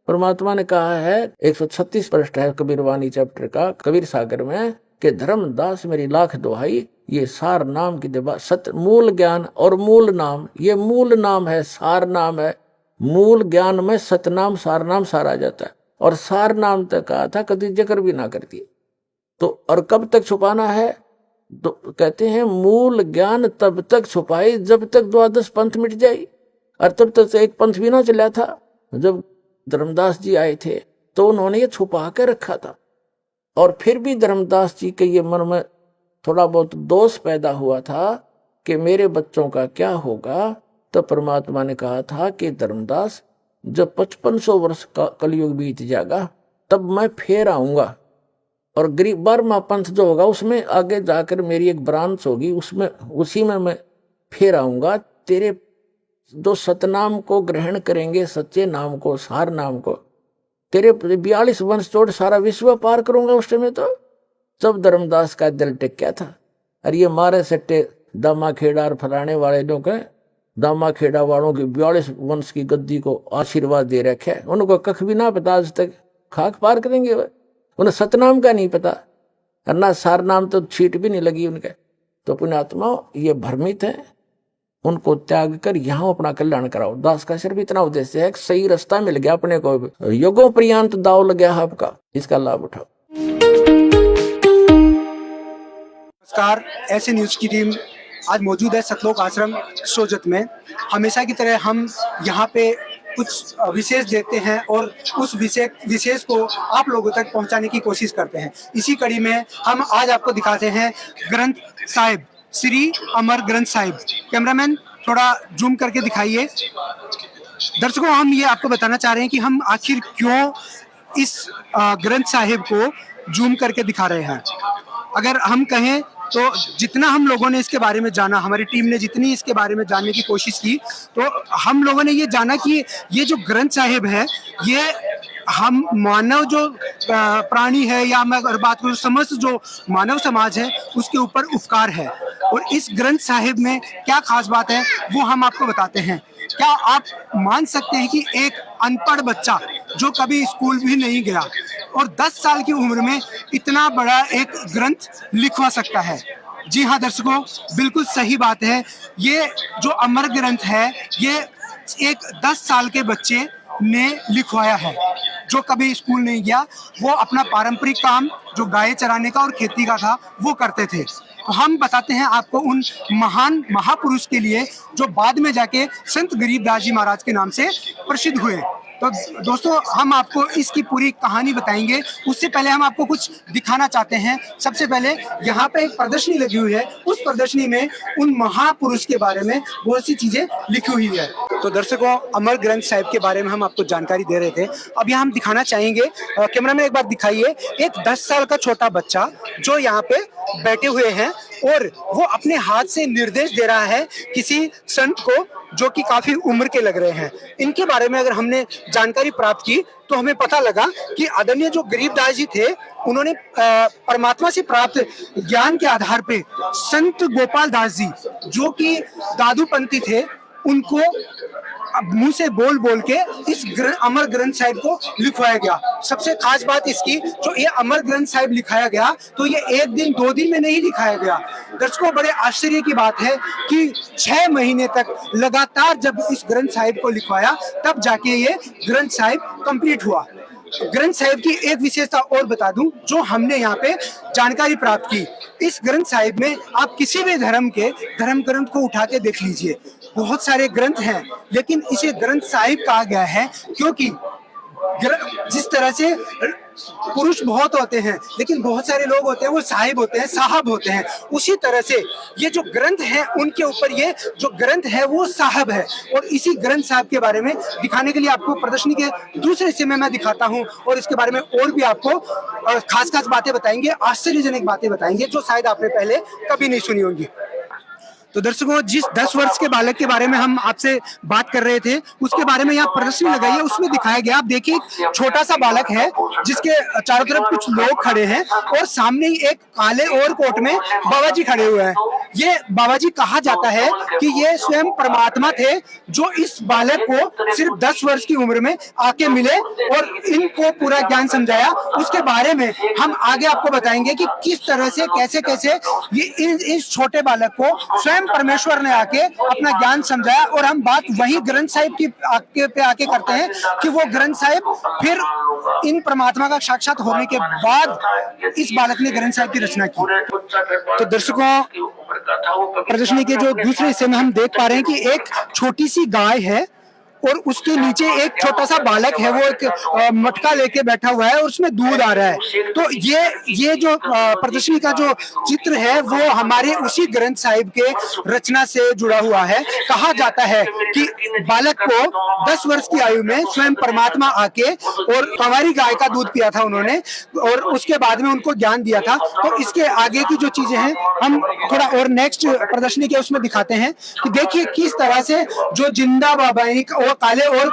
परमात्मा ने कहा है, 136 पृष्ठ है कबीरवाणी चैप्टर का कबीर सागर में, कि धर्मदास मेरी लाख दुहाई, ये सार नाम की देवा, सत्य मूल ज्ञान और मूल नाम, ये मूल नाम है, सार नाम है। मूल ज्ञान में सतनाम सार नाम सार आ जाता है, और सार नाम तक कहा था कभी जिक्र भी ना करती। तो और कब तक छुपाना है, तो कहते हैं मूल ज्ञान तब तक छुपाई जब तक 12 पंथ मिट जाए, और तब तक एक पंथ भी ना चला था। जब धर्मदास जी आए थे तो उन्होंने ये छुपा के रखा था, और फिर भी धर्मदास जी के ये मन में थोड़ा बहुत दोष पैदा हुआ था कि मेरे बच्चों का क्या होगा। तो परमात्मा ने कहा था कि धर्मदास, जब 5500 वर्ष का कलयुग बीत जाएगा तब मैं फिर आऊंगा, और गरीब 12वां पंथ जो होगा उसमें आगे जाकर मेरी एक ब्रांच होगी, उसमें उसी में मैं फिर आऊंगा। तेरे जो सतनाम को ग्रहण करेंगे, सच्चे नाम को, सार नाम को, तेरे 42 वंश छोड़ सारा विश्व पार करूंगा उस समय। तो जब धर्मदास का दिल टिक्या था, अरे ये मारे सट्टे दामा खेड़ा और फलाने वाले लोग हैं, दामा खेड़ा वालों की 42 वंश की गद्दी को आशीर्वाद दे रखे है, उनको कख भी ना पता, आज तक खाक पार करेंगे वह, उन्हें सतनाम का नहीं पता, और ना सार नाम तो छीट भी नहीं लगी उनके। तो पुण्यात्मा ये भ्रमित है, उनको त्याग कर यहाँ अपना कल्याण कराओ। दास का सिर्फ इतना उद्देश्य है कि सही रास्ता मिल गया अपने को, युगों पर्यंत दाव लग गया आपका, इसका लाभ उठाओ। नमस्कार, ऐसे न्यूज की टीम आज मौजूद है सतलोक आश्रम सोजत में। हमेशा की तरह हम यहाँ पे कुछ विशेष देते हैं और उस विशेष को आप लोगों तक पहुँचाने की कोशिश करते हैं। इसी कड़ी में हम आज आपको दिखाते हैं ग्रंथ साहिब, श्री अमर ग्रंथ साहिब। कैमरामैन थोड़ा जूम करके दिखाइए। दर्शकों, हम ये आपको बताना चाह रहे हैं कि हम आखिर क्यों इस ग्रंथ साहिब को जूम करके दिखा रहे हैं। अगर हम कहें तो जितना हम लोगों ने इसके बारे में जाना, हमारी टीम ने जितनी इसके बारे में जानने की कोशिश की, तो हम लोगों ने ये जाना कि ये जो ग्रंथ साहिब है, ये हम मानव जो प्राणी है, या मैं अगर बात करूँ समस्त जो मानव समाज है उसके ऊपर उपकार है। और इस ग्रंथ साहिब में क्या खास बात है वो हम आपको बताते हैं। क्या आप मान सकते हैं कि एक अनपढ़ बच्चा जो कभी स्कूल भी नहीं गया और 10 साल की उम्र में इतना बड़ा एक ग्रंथ लिखवा सकता है? जी हाँ दर्शकों, बिल्कुल सही बात है। ये जो अमर ग्रंथ है, ये एक 10 साल के बच्चे ने लिखवाया है जो कभी स्कूल नहीं गया। वो अपना पारंपरिक काम जो गाय चराने का और खेती का था वो करते थे। तो हम बताते हैं आपको उन महान महापुरुष के लिए जो बाद में जाके संत गरीबदास जी महाराज के नाम से प्रसिद्ध हुए। तो दोस्तों, हम आपको इसकी पूरी कहानी बताएंगे। उससे पहले हम आपको कुछ दिखाना चाहते हैं। सबसे पहले यहाँ पे एक प्रदर्शनी लगी हुई है, उस प्रदर्शनी में उन महापुरुष के बारे में बहुत सी चीजें लिखी हुई है। तो दर्शकों, अमर ग्रंथ साहिब के बारे में हम आपको जानकारी दे रहे थे। अब यहाँ हम दिखाना चाहेंगे, कैमरा में एक बार दिखाइए, एक 10 साल का छोटा बच्चा जो यहाँ पे बैठे हुए हैं और वो अपने हाथ से निर्देश दे रहा है किसी संत को जो कि काफी उम्र के लग रहे हैं। इनके बारे में अगर हमने जानकारी प्राप्त की तो हमें पता लगा कि आदरणीय जो गरीबदास जी थे, उन्होंने परमात्मा से प्राप्त ज्ञान के आधार पे संत गोपाल दास जी जो कि दादूपंथी थे, उनको मुंह से बोल बोल के इस अमर ग्रंथ साहिब को लिखवाया गया। सबसे खास बात इसकी, जो ये अमर ग्रंथ साहिब लिखाया गया तो ये 1 दिन 2 दिन में नहीं लिखाया गया। दर्शकों, बड़े आश्चर्य की बात है कि 6 महीने तक लगातार जब इस ग्रंथ साहिब को लिखवाया तब जाके ये ग्रंथ साहिब कंप्लीट हुआ। ग्रंथ साहिब की एक विशेषता और बता दूं जो हमने यहाँ पे जानकारी प्राप्त की। इस ग्रंथ साहिब में आप किसी भी धर्म के धर्म ग्रंथ को उठा के देख लीजिए, बहुत सारे ग्रंथ हैं, लेकिन इसे ग्रंथ साहिब कहा गया है क्योंकि जिस तरह से पुरुष बहुत होते हैं लेकिन बहुत सारे लोग होते हैं वो साहिब होते हैं, साहब होते हैं, उसी तरह से ये जो ग्रंथ है उनके ऊपर ये जो ग्रंथ है वो साहब है। और इसी ग्रंथ साहब के बारे में दिखाने के लिए आपको प्रदर्शनी के दूसरे हिस्से में मैं दिखाता हूँ और इसके बारे में और भी आपको खास खास बातें बताएंगे, आश्चर्यजनक बातें बताएंगे जो शायद आपने पहले कभी नहीं सुनी होंगी। तो दर्शकों, जिस 10 वर्ष के बालक के बारे में हम आपसे बात कर रहे थे उसके बारे में यहाँ प्रदर्शनी लगाई है, उसमें दिखाया गया। आप देखिए, छोटा सा बालक है जिसके चारों तरफ कुछ लोग खड़े हैं और सामने ही एक काले और कोट में बाबा जी खड़े हुए हैं। ये बाबा जी कहा जाता है कि ये स्वयं परमात्मा थे जो इस बालक को सिर्फ 10 वर्ष की उम्र में आके मिले और इनको पूरा ज्ञान समझाया। उसके बारे में हम आगे आपको बताएंगे कि किस तरह से कैसे ये इस छोटे बालक को स्वयं परमेश्वर ने आके अपना ज्ञान समझाया। और हम बात वही ग्रंथ साहिब की आके करते हैं कि वो ग्रंथ साहिब फिर इन परमात्मा का साक्षात होने के बाद इस बालक ने ग्रंथ साहिब की रचना की। तो दर्शकों, प्रदर्शनी के जो दूसरे हिस्से में हम देख पा रहे हैं कि एक छोटी सी गाय है और उसके नीचे एक छोटा सा बालक है, वो एक मटका लेके बैठा हुआ है और उसमें दूध आ रहा है। तो ये जो प्रदर्शनी का जो चित्र है वो हमारे उसी ग्रंथ साहिब के रचना से जुड़ा हुआ है। कहा जाता है कि बालक को 10 वर्ष की आयु में स्वयं परमात्मा आके और कंवारी गाय का दूध पिया था उन्होंने, और उसके बाद में उनको ज्ञान दिया था। तो इसके आगे की जो चीजें हैं हम थोड़ा और नेक्स्ट प्रदर्शनी के उसमें दिखाते हैं कि देखिए किस तरह से जो जिंदा बाबा और काले और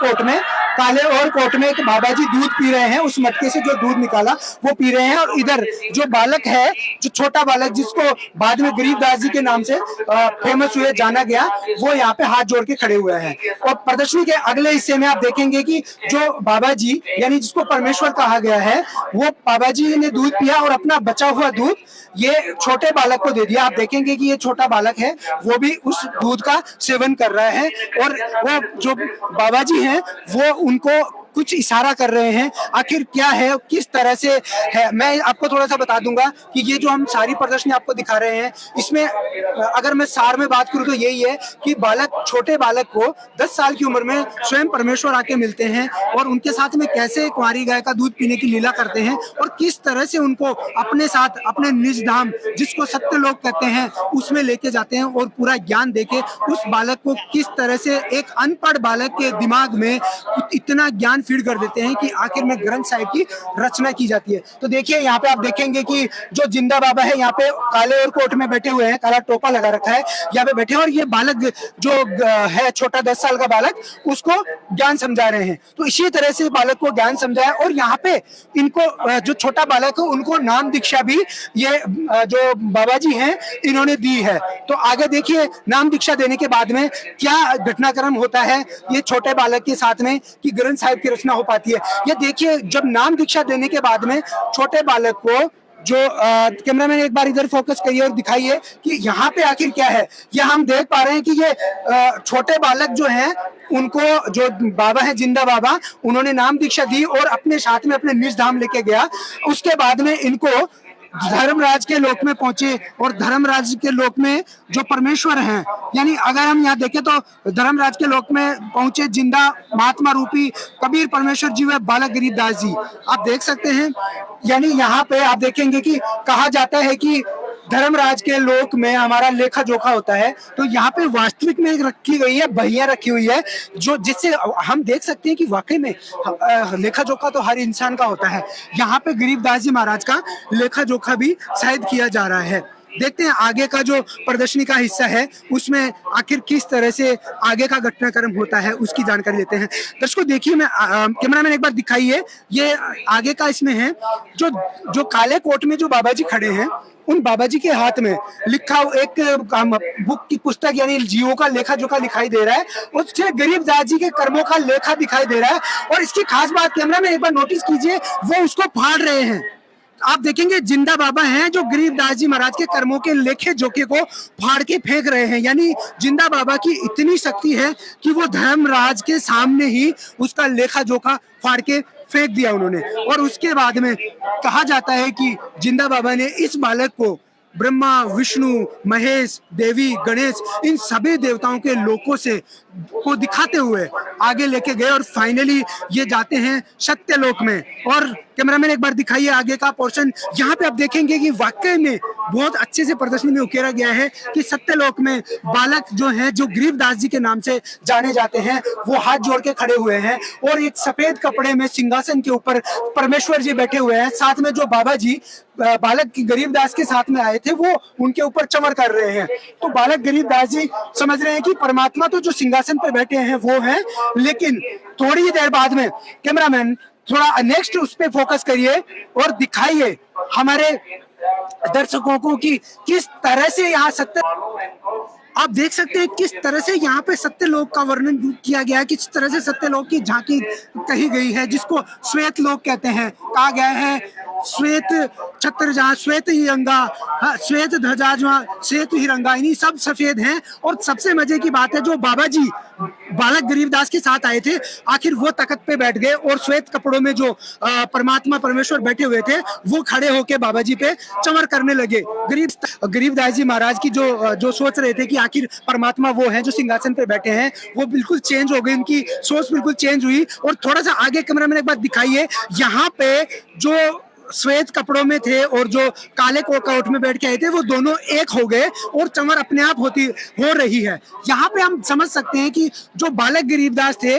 कोट में एक बाबा जी दूध पी रहे हैं, उस मटके से जो दूध निकाला वो पी रहे हैं। और इधर जो बालक है, जो छोटा बालक जिसको बाद में गरीबदास जी के नाम से फेमस हुए, जाना गया, वो यहाँ पे हाथ जोड़ के खड़े हुए हैं। और प्रदर्शनी के अगले हिस्से में आप देखेंगे कि जो बाबा जी यानी जिसको परमेश्वर कहा गया है, वो बाबा जी ने दूध पिया और अपना बचा हुआ दूध ये छोटे बालक को दे दिया। आप देखेंगे कि ये छोटा बालक है वो भी उस दूध का सेवन कर रहा है, और वो जो बाबा जी हैं वो उनको कुछ इशारा कर रहे हैं। आखिर क्या है, किस तरह से है, मैं आपको थोड़ा सा बता दूंगा कि ये जो हम सारी प्रदर्शनी आपको दिखा रहे हैं, इसमें अगर मैं सार में बात करूं तो यही है कि छोटे बालक को 10 साल की उम्र में स्वयं परमेश्वर आके मिलते हैं और उनके साथ में कैसे कुंवारी गाय का दूध पीने की लीला करते हैं, और किस तरह से उनको अपने साथ अपने निज धाम, जिसको सत्य लोक कहते हैं, उसमें लेके जाते हैं और पूरा ज्ञान देके उस बालक को किस तरह से एक अनपढ़ बालक के दिमाग में इतना ज्ञान फीड कर देते हैं कि आखिर में ग्रंथ साहिब की रचना की जाती है। तो देखिए यहाँ पे आप देखेंगे कि जो जिंदा बाबा है यहाँ पे काले और कोट में बैठे हुए हैं, काला टोपा लगा रखा है, यहाँ पे बैठे हैं, और ये बालक जो है छोटा 10 साल का बालक, उसको ज्ञान समझा रहे हैं। तो इसी तरह से बालक को ज्ञान समझाया, और यहाँ पे इनको जो छोटा बालक है उनको नाम दीक्षा भी ये जो बाबा जी हैं इन्होंने दी है। तो आगे देखिए नाम दीक्षा देने के बाद में क्या घटनाक्रम होता है ये छोटे बालक के साथ में कि ग्रंथ साहिब की रचना हो पाती है। ये देखिए जब नाम दीक्षा देने के बाद में छोटे बालक को जो कैमरामैन एक बार इधर फोकस करिए और दिखाइए कि यहाँ पे आखिर क्या है। यह हम देख पा रहे हैं कि ये छोटे बालक जो हैं उनको जो बाबा है जिंदा बाबा, उन्होंने नाम दीक्षा दी और अपने साथ में अपने निज धाम लेके गया। उसके बाद में इनको धर्मराज के लोक में पहुंचे, और धर्मराज के लोक में जो परमेश्वर हैं, यानी अगर हम यहाँ देखें तो धर्मराज के लोक में पहुंचे जिंदा महात्मा रूपी कबीर परमेश्वर जी व बालक गरीबदास जी, आप देख सकते हैं। यानी यहाँ पे आप देखेंगे कि कहा जाता है कि धर्मराज के लोक में हमारा लेखा जोखा होता है, तो यहाँ पे वास्तविक में रखी गई है, बहिया रखी हुई है, जो जिससे हम देख सकते हैं कि वाकई में लेखा जोखा तो हर इंसान का होता है। यहाँ पे गरीबदास जी महाराज का लेखा जोखा भी शायद किया जा रहा है। देखते हैं आगे का जो प्रदर्शनी का हिस्सा है उसमें आखिर किस तरह से आगे का घटनाक्रम होता है उसकी जानकारी लेते हैं। दर्शकों देखिए, मैं कैमरामैन एक बार दिखाइए, ये आगे का इसमें है जो काले कोट में जो बाबा जी खड़े हैं, उन बाबा जी के हाथ में लिखा एक बुक की पुस्तक यानी जीवों का लेखा जोखा दिखाई दे रहा है, उससे गरीबदास जी के कर्मों का लेखा दिखाई दे रहा है। और इसकी खास बात कैमरा में एक बार नोटिस कीजिए, वो उसको फाड़ रहे हैं। आप देखेंगे जिंदा बाबा हैं जो गरीबदास जी महाराज के कर्मों के लेखे जोखे को फाड़ के फेंक रहे हैं। यानी जिंदा बाबा की इतनी शक्ति है कि वो धर्मराज के सामने ही उसका लेखा जोखा फाड़ के फेंक दिया उन्होंने। और उसके बाद में कहा जाता है कि जिंदा बाबा ने इस बालक को ब्रह्मा, विष्णु, महेश, देवी, गणेश, इन सभी देवताओं के लोकों से को दिखाते हुए आगे लेके गए, और फाइनली ये जाते हैं सत्य लोक में। और कैमरामैन एक बार दिखाइए आगे का पोर्शन। यहाँ पे आप देखेंगे कि वाकई में बहुत अच्छे से प्रदर्शनी में उकेरा गया है कि सत्यलोक में बालक जो हैं, जो गरीबदास जी के नाम से जाने जाते हैं, वो हाथ जोड़ के खड़े हुए हैं, और एक सफेद कपड़े में सिंहासन के ऊपर परमेश्वर जी बैठे हुए हैं। साथ में जो बाबा जी बालक गरीबदास के साथ में आए थे वो उनके ऊपर चमर कर रहे हैं। तो बालक गरीबदास जी समझ रहे हैं कि परमात्मा तो जो सिंहासन पर बैठे हैं वो हैं, लेकिन थोड़ी ही देर बाद में कैमरामैन थोड़ा नेक्स्ट उस पे फोकस करिए और दिखाइए हमारे दर्शकों को कि किस तरह से यहाँ सत्य, आप देख सकते हैं किस तरह से यहाँ पे सत्यलोक का वर्णन किया गया है, किस तरह से सत्यलोक की झांकी कही गई है, जिसको श्वेत लोक कहते हैं। कहा गया है श्वेत छत्र जहाँ श्वेत ही रंगा, श्वेत ध्वजा जहाँ श्वेत ही रंगा, इन्हीं सब सफेद हैं। और सबसे मजे की बात है जो बाबा जी बालक गरीबदास के साथ आए थे, आखिर वो तख्त पे बैठ गए और श्वेत कपड़ों में जो परमात्मा परमेश्वर बैठे हुए थे वो खड़े होके बाबा जी पे चमर करने लगे। गरीबदास जी महाराज की जो सोच रहे थे कि आखिर परमात्मा वो है जो सिंहासन पे बैठे हैं, वो बिल्कुल चेंज हो गई, उनकी सोच बिल्कुल चेंज हुई। और थोड़ा सा आगे कैमरा मैन एक बात दिखाइए, यहाँ पे जो श्वेत कपड़ों में थे और जो काले कोट में बैठ के आए थे वो दोनों एक हो गए और चमर अपने आप हो रही है। यहाँ पे हम समझ सकते हैं कि जो बालक गरीबदास थे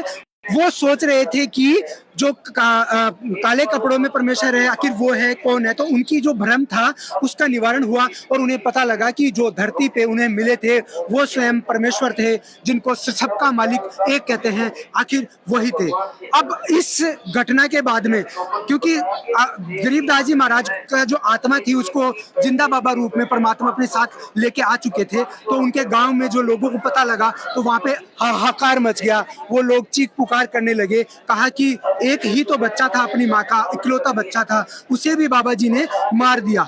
वो सोच रहे थे कि जो काले कपड़ों में परमेश्वर है आखिर वो है कौन है, तो उनकी जो भ्रम था उसका निवारण हुआ और उन्हें पता लगा कि जो धरती पे उन्हें मिले थे वो स्वयं परमेश्वर थे, जिनको सबका मालिक एक कहते हैं, आखिर वही थे। अब इस घटना के बाद में क्योंकि गरीबदास जी महाराज का जो आत्मा थी उसको जिंदा बाबा रूप में परमात्मा अपने साथ लेके आ चुके थे, तो उनके गांव में जो लोगों को पता लगा तो वहां पे हाहाकार मच गया। वो लोग चीख पुकार करने लगे, कहा कि एक ही तो बच्चा था, अपनी माँ का इकलौता बच्चा था, उसे भी बाबा जी ने मार दिया।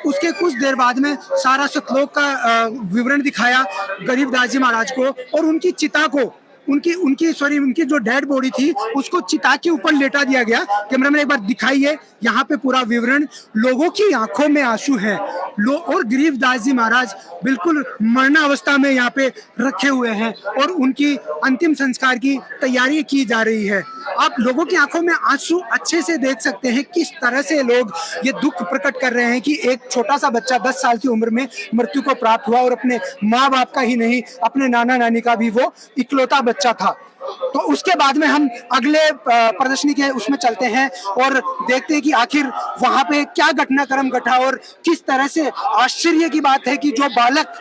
उसके कुछ देर बाद में सारा सतलोक का विवरण दिखाया गरीबदास जी महाराज को और उनकी चिता को उनकी जो डेड बॉडी थी उसको चिता के ऊपर लेटा दिया गया। कैमरा मैन एक बार दिखाइए, यहाँ पे पूरा विवरण। लोगों की आंखों में आंसू है और गरीबदास जी महाराज बिल्कुल मरणावस्था में यहाँ पे रखे हुए हैं और उनकी अंतिम संस्कार की तैयारी की जा रही है। आप लोगों की आंखों में आंसू अच्छे से देख सकते हैं किस तरह से लोग ये दुख प्रकट कर रहे हैं कि एक छोटा सा बच्चा 10 साल की उम्र में मृत्यु को प्राप्त हुआ और अपने माँ बाप का ही नहीं अपने नाना नानी का भी वो इकलौता बच्चा था। तो उसके बाद में हम अगले प्रदर्शनी के उसमें चलते हैं और देखते हैं कि आखिर वहां पे क्या घटनाक्रम घटा और किस तरह से आश्चर्य की बात है कि जो बालक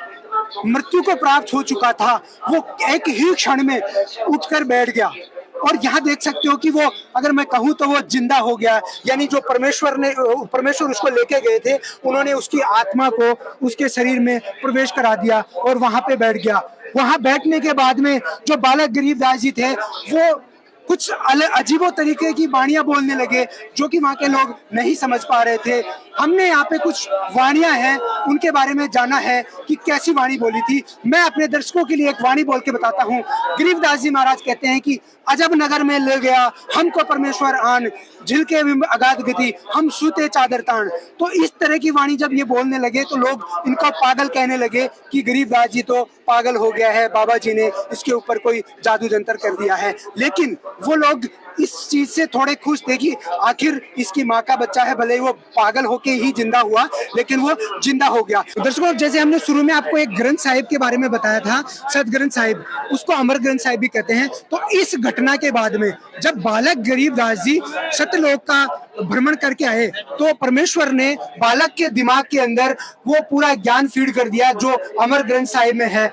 मृत्यु को प्राप्त हो चुका था वो एक ही क्षण में उठकर बैठ गया। और यहाँ देख सकते हो कि वो, अगर मैं कहूँ तो वो जिंदा हो गया, यानी जो परमेश्वर उसको लेके गए थे उन्होंने उसकी आत्मा को उसके शरीर में प्रवेश करा दिया और वहां पे बैठ गया। वहां बैठने के बाद में जो बालक गरीबदास जी थे वो कुछ अजीबो तरीके की वाणियां बोलने लगे जो कि वहां के लोग नहीं समझ पा रहे थे। हमने यहाँ पे कुछ वाणियां हैं उनके बारे में जाना है कि कैसी वाणी बोली थी। मैं अपने दर्शकों के लिए एक वाणी बोल के बताता हूँ। गरीबदास जी महाराज कहते हैं कि अजब नगर में ले गया हमको परमेश्वर आन, झिलके अगाध गति हम सूते चादर तान। तो इस तरह की वाणी जब ये बोलने लगे तो लोग इनको पागल कहने लगे कि गरीबदास जी तो पागल हो गया है, बाबा जी ने इसके ऊपर कोई जादू जंतर कर दिया है। लेकिन वो लोग इस चीज से थोड़े खुश थे कि आखिर इसकी माँ का बच्चा है, भले ही वो पागल होके ही जिंदा हुआ लेकिन वो जिंदा हो गया। दर्शकों, जैसे हमने शुरू में आपको एक ग्रंथ साहिब के बारे में बताया था, सत ग्रंथ साहिब, उसको अमर ग्रंथ साहिब भी कहते हैं। तो इस घटना के बाद में जब बालक गरीबदास जी सतलोक का भ्रमण करके आए तो परमेश्वर ने बालक के दिमाग के अंदर वो पूरा ज्ञान फीड कर दिया जो अमर ग्रंथ साहिब में है।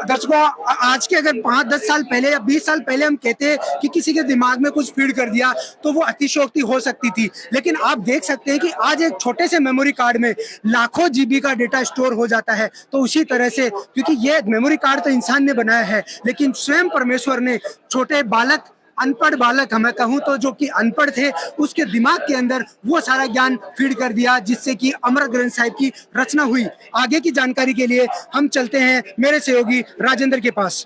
दर्शकों, आज के अगर 5-10 साल पहले या 20 साल पहले हम कहते कि किसी के दिमाग में कुछ फीड कर दिया तो वो अतिशयोक्ति हो सकती थी, लेकिन आप देख सकते हैं कि आज एक छोटे से मेमोरी कार्ड में लाखों जीबी का डेटा स्टोर हो जाता है। तो उसी तरह से, क्योंकि ये मेमोरी कार्ड तो इंसान ने बनाया है, लेकिन स्वयं परमेश्वर ने छोटे बालक, अनपढ़ बालक हमें कहूं तो जो कि अनपढ़ थे, उसके दिमाग के अंदर वो सारा ज्ञान फीड कर दिया जिससे कि अमर ग्रंथ साहिब की रचना हुई। आगे की जानकारी के लिए हम चलते हैं मेरे सहयोगी राजेंद्र के पास।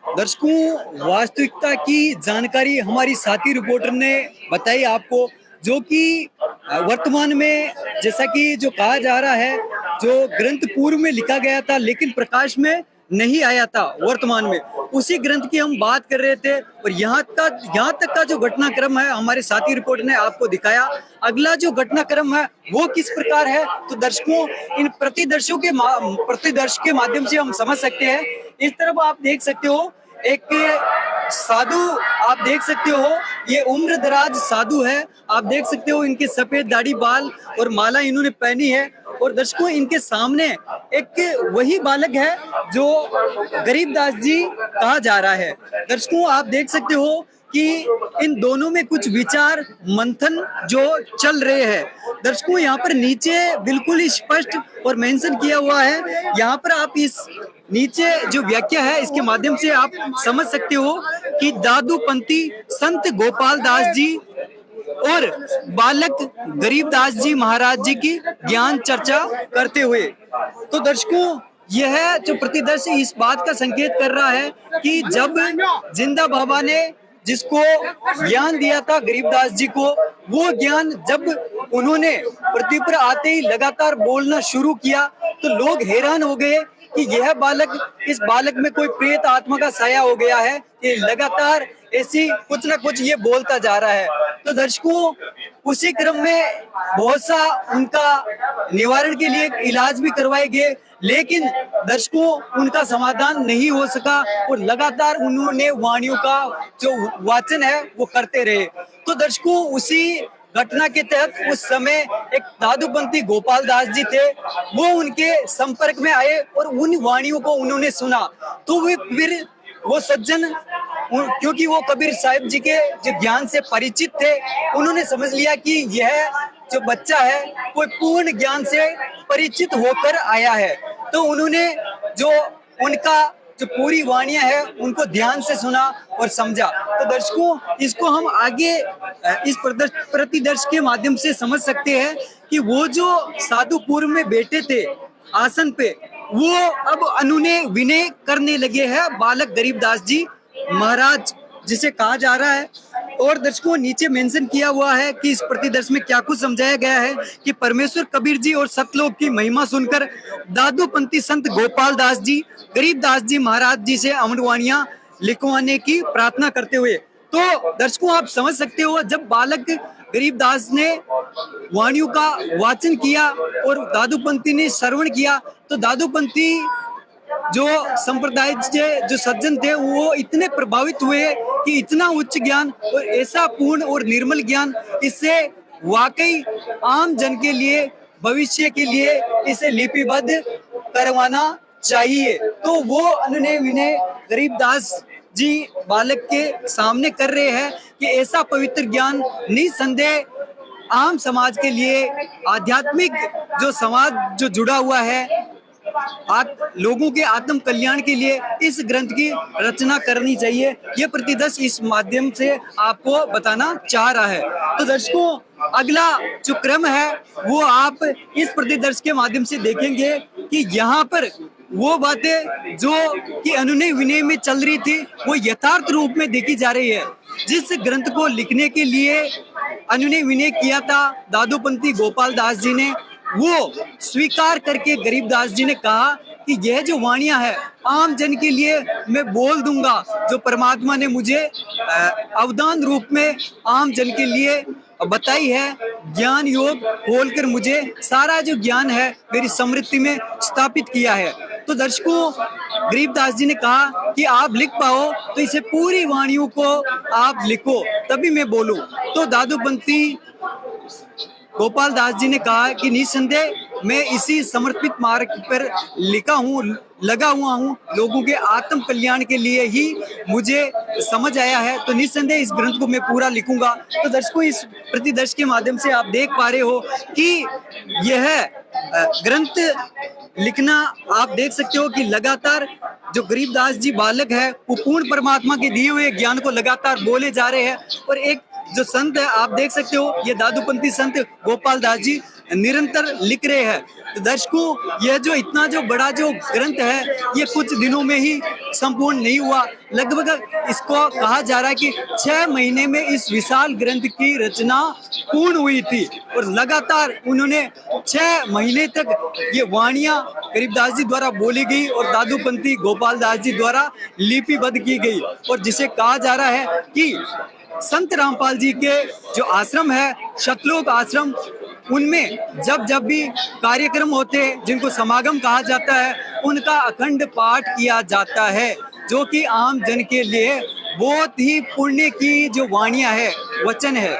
दर्शकों, वास्तविकता की जानकारी हमारी साथी रिपोर्टर ने बताई आपको, जो कि वर्तमान में जैसा कि जो कहा जा रहा है, जो ग्रंथ पूर्व में लिखा गया था लेकिन प्रकाश में नहीं आया था, वर्तमान में उसी ग्रंथ की हम बात कर रहे थे। और यहाँ तक का जो घटनाक्रम है हमारे साथी रिपोर्टर ने आपको दिखाया। अगला जो घटनाक्रम है वो किस प्रकार है, तो दर्शकों इन प्रतिदर्श के माध्यम से हम समझ सकते हैं। इस तरफ आप देख सकते हो एक साधु, आप देख सकते हो ये उम्र दराज साधु है। आप देख सकते हो इनके सफेद दाढ़ी, बाल और माला इन्होंने पहनी है। और दर्शकों, इनके सामने एक वही बालक है जो गरीबदास जी कहा जा रहा है। दर्शकों, आप देख सकते हो कि इन दोनों में कुछ विचार मंथन जो चल रहे हैं। दर्शकों, यहाँ पर नीचे बिल्कुल ही स्पष्ट और मेंशन किया हुआ है। यहाँ पर आप इस नीचे जो व्याख्या है इसके माध्यम से आप समझ सकते हो कि दादूपंथी संत गोपाल दास जी और बालक गरीबदास जी महाराज जी की ज्ञान चर्चा करते हुए। तो दर्शकों, यह जो प्रतिदर्श इस बात का संकेत कर रहा है कि जब जिंदा बाबा ने जिसको ज्ञान दिया था गरीबदास जी को, वो ज्ञान जब उन्होंने पृथ्वी पर आते ही लगातार बोलना शुरू किया तो लोग हैरान हो गए कि यह बालक, इस बालक में कोई प्रेत आत्मा का साया हो गया है, ये लगातार ऐसी कुछ ना कुछ ये बोलता जा रहा है। तो दर्शकों, उसी क्रम में बहुत सा उनका निवारण के लिए इलाज भी करवाए गए, लेकिन दर्शकों उनका समाधान नहीं हो सका और लगातार उन्होंने वाणियों का जो वाचन है वो करते रहे। तो दर्शकों, उसी घटना के तहत उस समय एक दादूपंथी गोपाल दास जी थे, वो उनके संपर्क में आए और उन वाणियों को उन्होंने सुना। तो वे फिर वो सज्जन, क्योंकि वो कबीर साहिब जी के जो ज्ञान से परिचित थे, उन्होंने समझ लिया कि यह जो बच्चा है कोई पूर्ण ज्ञान से परिचित होकर आया है। तो उन्होंने जो उनका जो पूरी वाणियां है उनको ध्यान से सुना और समझा। तो दर्शकों, इसको हम आगे इस प्रतिदर्श के माध्यम से समझ सकते हैं कि वो जो साधु पूर्व में बैठे थे आसन पे, वो अब अनुनय विनय करने लगे हैं बालक गरीबदास जी महाराज जिसे कहा जा रहा है। और दर्शकों, नीचे मेंशन किया हुआ है कि इस प्रतिदर्श में क्या कुछ समझाया गया है कि परमेश्वर कबीर जी और सतलोक की महिमा सुनकर दादूपंथी संत गोपाल दास जी गरीबदास जी महाराज जी से अमरवाणियां लिखवाने की प्रार्थना करते हुए। तो दर्शकों, आप समझ सकते हो, जब बालक गरीबदास ने वाणियों का वाचन किया और दादूपंथी ने श्रवण किया, तो दादूपंथी जो संप्रदाय जो सज्जन थे वो इतने प्रभावित हुए कि इतना उच्च ज्ञान और ऐसा पूर्ण और निर्मल ज्ञान, इससे वाकई आम जन के लिए, भविष्य के लिए इसे लिपिबद्ध करवाना चाहिए। तो वो अनुनय विनय गरीबदास जी बालक के सामने कर रहे हैं कि ऐसा पवित्र ज्ञान निसंदेह आम समाज के लिए, आध्यात्मिक जो समाज जो जुड़ा हुआ है लोगों के आत्म कल्याण के लिए इस ग्रंथ की रचना करनी चाहिए। ये प्रतिदर्श इस माध्यम से आपको बताना चाह रहा है। तो दर्शकों, अगला जो क्रम है वो आप इस प्रतिदर्श के माध्यम से देखेंगे कि यहाँ पर वो बातें जो कि अनुनय विनय में चल रही थी वो यथार्थ रूप में देखी जा रही है। जिस ग्रंथ को लिखने के लिए अनुनय विनय किया था दादूपंथी गोपाल दास जी ने, वो स्वीकार करके गरीबदास जी ने कहा कि यह जो वाणियां है आम जन के लिए मैं बोल दूंगा, जो परमात्मा ने मुझे अवदान रूप में आम जन के लिए बताई है, ज्ञान योग खोलकर मुझे सारा जो ज्ञान है मेरी समृद्धि में स्थापित किया है। तो दर्शकों, गरीबदास जी ने कहा कि आप लिख पाओ तो इसे पूरी वाणियों को आप लिखो तभी मैं बोलूं। तो दादूपंथी गोपाल दास जी ने कहा कि निसंदेह मैं इसी समर्पित मार्ग पर लगा हुआ हूँ, लोगों के आत्म कल्याण के लिए ही मुझे समझ आया है, तो निसंदेह इस ग्रंथ को मैं पूरा लिखूंगा। तो दर्शकों, इस प्रतिदर्श के माध्यम से आप देख पा रहे हो कि यह ग्रंथ लिखना आप देख सकते हो कि लगातार जो गरीबदास जी बालक है वो पूर्ण परमात्मा के दिए हुए ज्ञान को लगातार बोले जा रहे हैं। और एक जो संत है आप देख सकते हो, ये दादूपंथी संत गोपाल दास जी निरंतर लिख रहे हैं। तो दर्शकों, यह जो इतना जो बड़ा जो ग्रंथ है ये कुछ दिनों में ही संपूर्ण नहीं हुआ, लगभग इसको कहा जा रहा है कि 6 महीने में इस विशाल ग्रंथ की रचना पूर्ण हुई थी। और लगातार उन्होंने 6 महीने तक ये वाणियां गरीबदास जी द्वारा बोली गई और दादूपंथी गोपाल दास जी द्वारा लिपिबद्ध की गई। और जिसे कहा जा रहा है कि संत रामपाल जी के जो आश्रम है सतलोक आश्रम, उनमें जब भी कार्यक्रम होते हैं जिनको समागम कहा जाता है, उनका अखंड पाठ किया जाता है, जो कि आम जन के लिए बहुत ही पुण्य की जो वाणियां है, वचन है।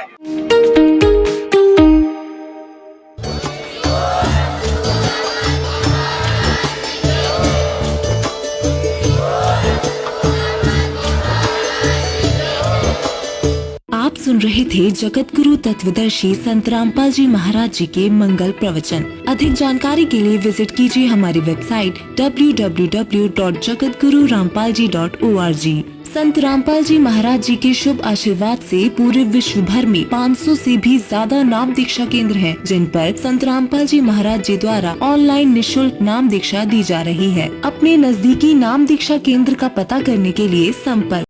आप सुन रहे थे जगत गुरु तत्वदर्शी संत रामपाल जी महाराज जी के मंगल प्रवचन। अधिक जानकारी के लिए विजिट कीजिए हमारी वेबसाइट www.jagatgururampalji.org। संत रामपाल जी महाराज जी के शुभ आशीर्वाद से पूरे विश्व भर में 500 से भी ज्यादा नाम दीक्षा केंद्र हैं, जिन पर संत रामपाल जी महाराज जी द्वारा ऑनलाइन निशुल्क नाम दीक्षा दी जा रही है। अपने नजदीकी नाम दीक्षा केंद्र का पता करने के लिए संपर्क